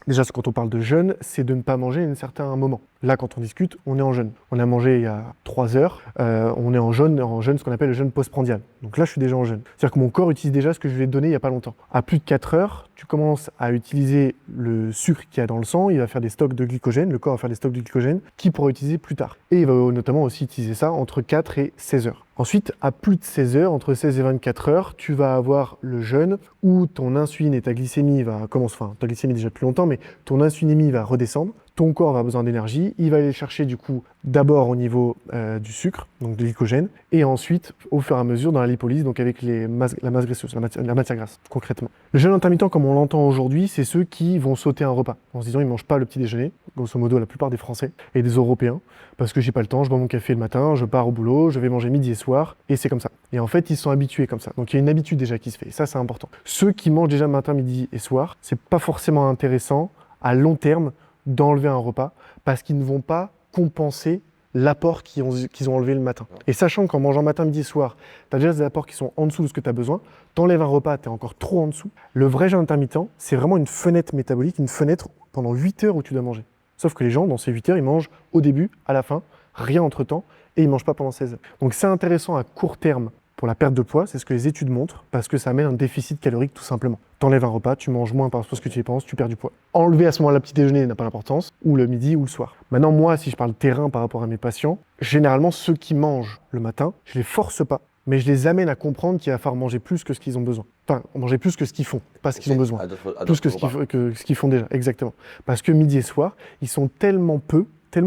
déjà, quand on parle de jeûne, c'est de ne pas manger à un certain moment. Là, quand on discute, on est en jeûne. On a mangé il y a 3 heures, on est en jeûne, ce qu'on appelle le jeûne postprandial. Donc là, je suis déjà en jeûne. C'est-à-dire que mon corps utilise déjà ce que je lui ai donné il n'y a pas longtemps. À plus de 4 heures, tu commences à utiliser le sucre qu'il y a dans le sang, il va faire des stocks de glycogène, le corps va faire des stocks de glycogène qu'il pourra utiliser plus tard. Et il va notamment aussi utiliser ça entre 4 et 16 heures. Ensuite, à plus de 16 heures, entre 16 et 24 heures, tu vas avoir le jeûne où ton insuline et ta glycémie va commencer, enfin ta glycémie déjà depuis longtemps, mais ton insulinémie va redescendre. Ton corps va avoir besoin d'énergie, il va aller chercher du coup d'abord au niveau du sucre, donc de glycogène, et ensuite au fur et à mesure dans la lipolyse, donc avec la masse graisseuse, la matière grasse concrètement. Le jeûne intermittent comme on l'entend aujourd'hui, c'est ceux qui vont sauter un repas en se disant ils ne mangent pas le petit déjeuner, grosso modo la plupart des Français et des Européens, parce que j'ai pas le temps, je bois mon café le matin, je pars au boulot, je vais manger midi et soir, et c'est comme ça. Et en fait ils sont habitués comme ça, donc il y a une habitude déjà qui se fait, et ça c'est important. Ceux qui mangent déjà matin, midi et soir, c'est pas forcément intéressant à long terme d'enlever un repas parce qu'ils ne vont pas compenser l'apport qu'ils ont enlevé le matin. Et sachant qu'en mangeant matin, midi, soir, tu as déjà des apports qui sont en dessous de ce que tu as besoin, t'enlèves un repas, tu es encore trop en dessous. Le vrai jeûne intermittent, c'est vraiment une fenêtre métabolique, une fenêtre pendant 8 heures où tu dois manger. Sauf que les gens, dans ces 8 heures, ils mangent au début, à la fin, rien entre-temps, et ils ne mangent pas pendant 16 heures. Donc c'est intéressant à court terme pour la perte de poids, c'est ce que les études montrent, parce que ça amène un déficit calorique tout simplement. T'enlèves un repas, tu manges moins par rapport à ce que tu y penses, tu perds du poids. Enlever à ce moment-là le petit déjeuner n'a pas d'importance, ou le midi ou le soir. Maintenant, moi, si je parle terrain par rapport à mes patients, généralement, ceux qui mangent le matin, je les force pas, mais je les amène à comprendre qu'il va falloir manger plus que ce qu'ils ont besoin. Enfin, manger plus que ce qu'ils font, pas ce qu'ils ont besoin. Plus que ce qu'ils font déjà, exactement. Parce que midi et soir, ils sont tellement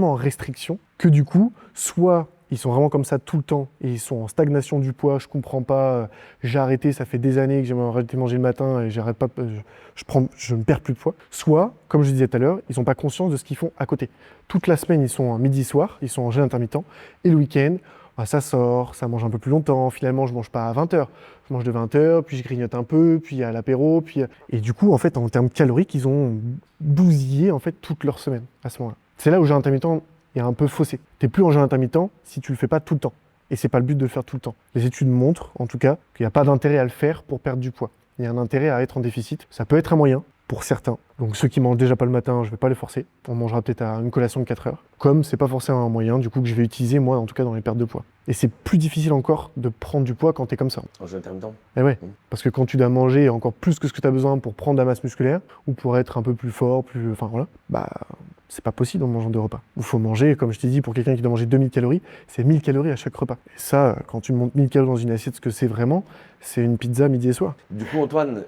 en restriction, que du coup, soit ils sont vraiment comme ça tout le temps et ils sont en stagnation du poids, je comprends pas, j'ai arrêté, ça fait des années que j'ai arrêté de manger le matin et j'arrête pas, je ne perds plus de poids. Soit, comme je disais tout à l'heure, ils n'ont pas conscience de ce qu'ils font à côté. Toute la semaine, ils sont en midi-soir, ils sont en jeûne intermittent et le week-end, ça sort, ça mange un peu plus longtemps, finalement je mange pas à 20h, je mange de 20h, puis je grignote un peu, puis à l'apéro, et du coup, en fait, en termes caloriques, ils ont bousillé en fait toute leur semaine à ce moment-là. C'est là où jeûne intermittent est un peu faussé. Tu n'es plus en jeûne intermittent si tu le fais pas tout le temps. Et c'est pas le but de le faire tout le temps. Les études montrent, en tout cas, qu'il n'y a pas d'intérêt à le faire pour perdre du poids. Il y a un intérêt à être en déficit. Ça peut être un moyen pour certains. Donc ceux qui mangent déjà pas le matin, je vais pas les forcer. On mangera peut-être à une collation de 4 heures. Comme c'est pas forcément un moyen, du coup, que je vais utiliser, moi, en tout cas, dans les pertes de poids. Et c'est plus difficile encore de prendre du poids quand tu es comme ça. En jeûne intermittent. Eh ouais, parce que quand tu dois manger encore plus que ce que tu as besoin pour prendre la masse musculaire, ou pour être un peu plus fort, enfin voilà, C'est pas possible en mangeant 2 repas. Il faut manger, comme je t'ai dit, pour quelqu'un qui doit manger 2000 calories, c'est 1000 calories à chaque repas. Et ça, quand tu montes 1000 calories dans une assiette, ce que c'est vraiment, c'est une pizza midi et soir. Du coup, Antoine,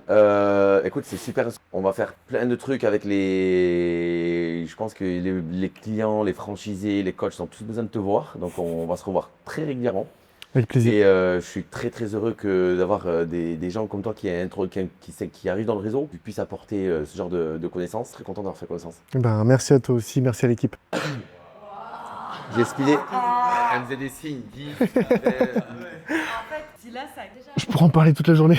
écoute, c'est super. On va faire plein de trucs avec les. Je pense que les clients, les franchisés, les coachs ont tous besoin de te voir. Donc, on va se revoir très régulièrement. Avec plaisir. Et je suis très très heureux d'avoir des gens comme toi qui arrivent dans le réseau, qui puissent apporter ce genre de connaissances. Très content d'avoir fait connaissance. Ben, merci à toi aussi, merci à l'équipe. J'ai expliqué. Elle me faisait des signes. En fait, si là, ça a déjà. Je pourrais en parler toute la journée.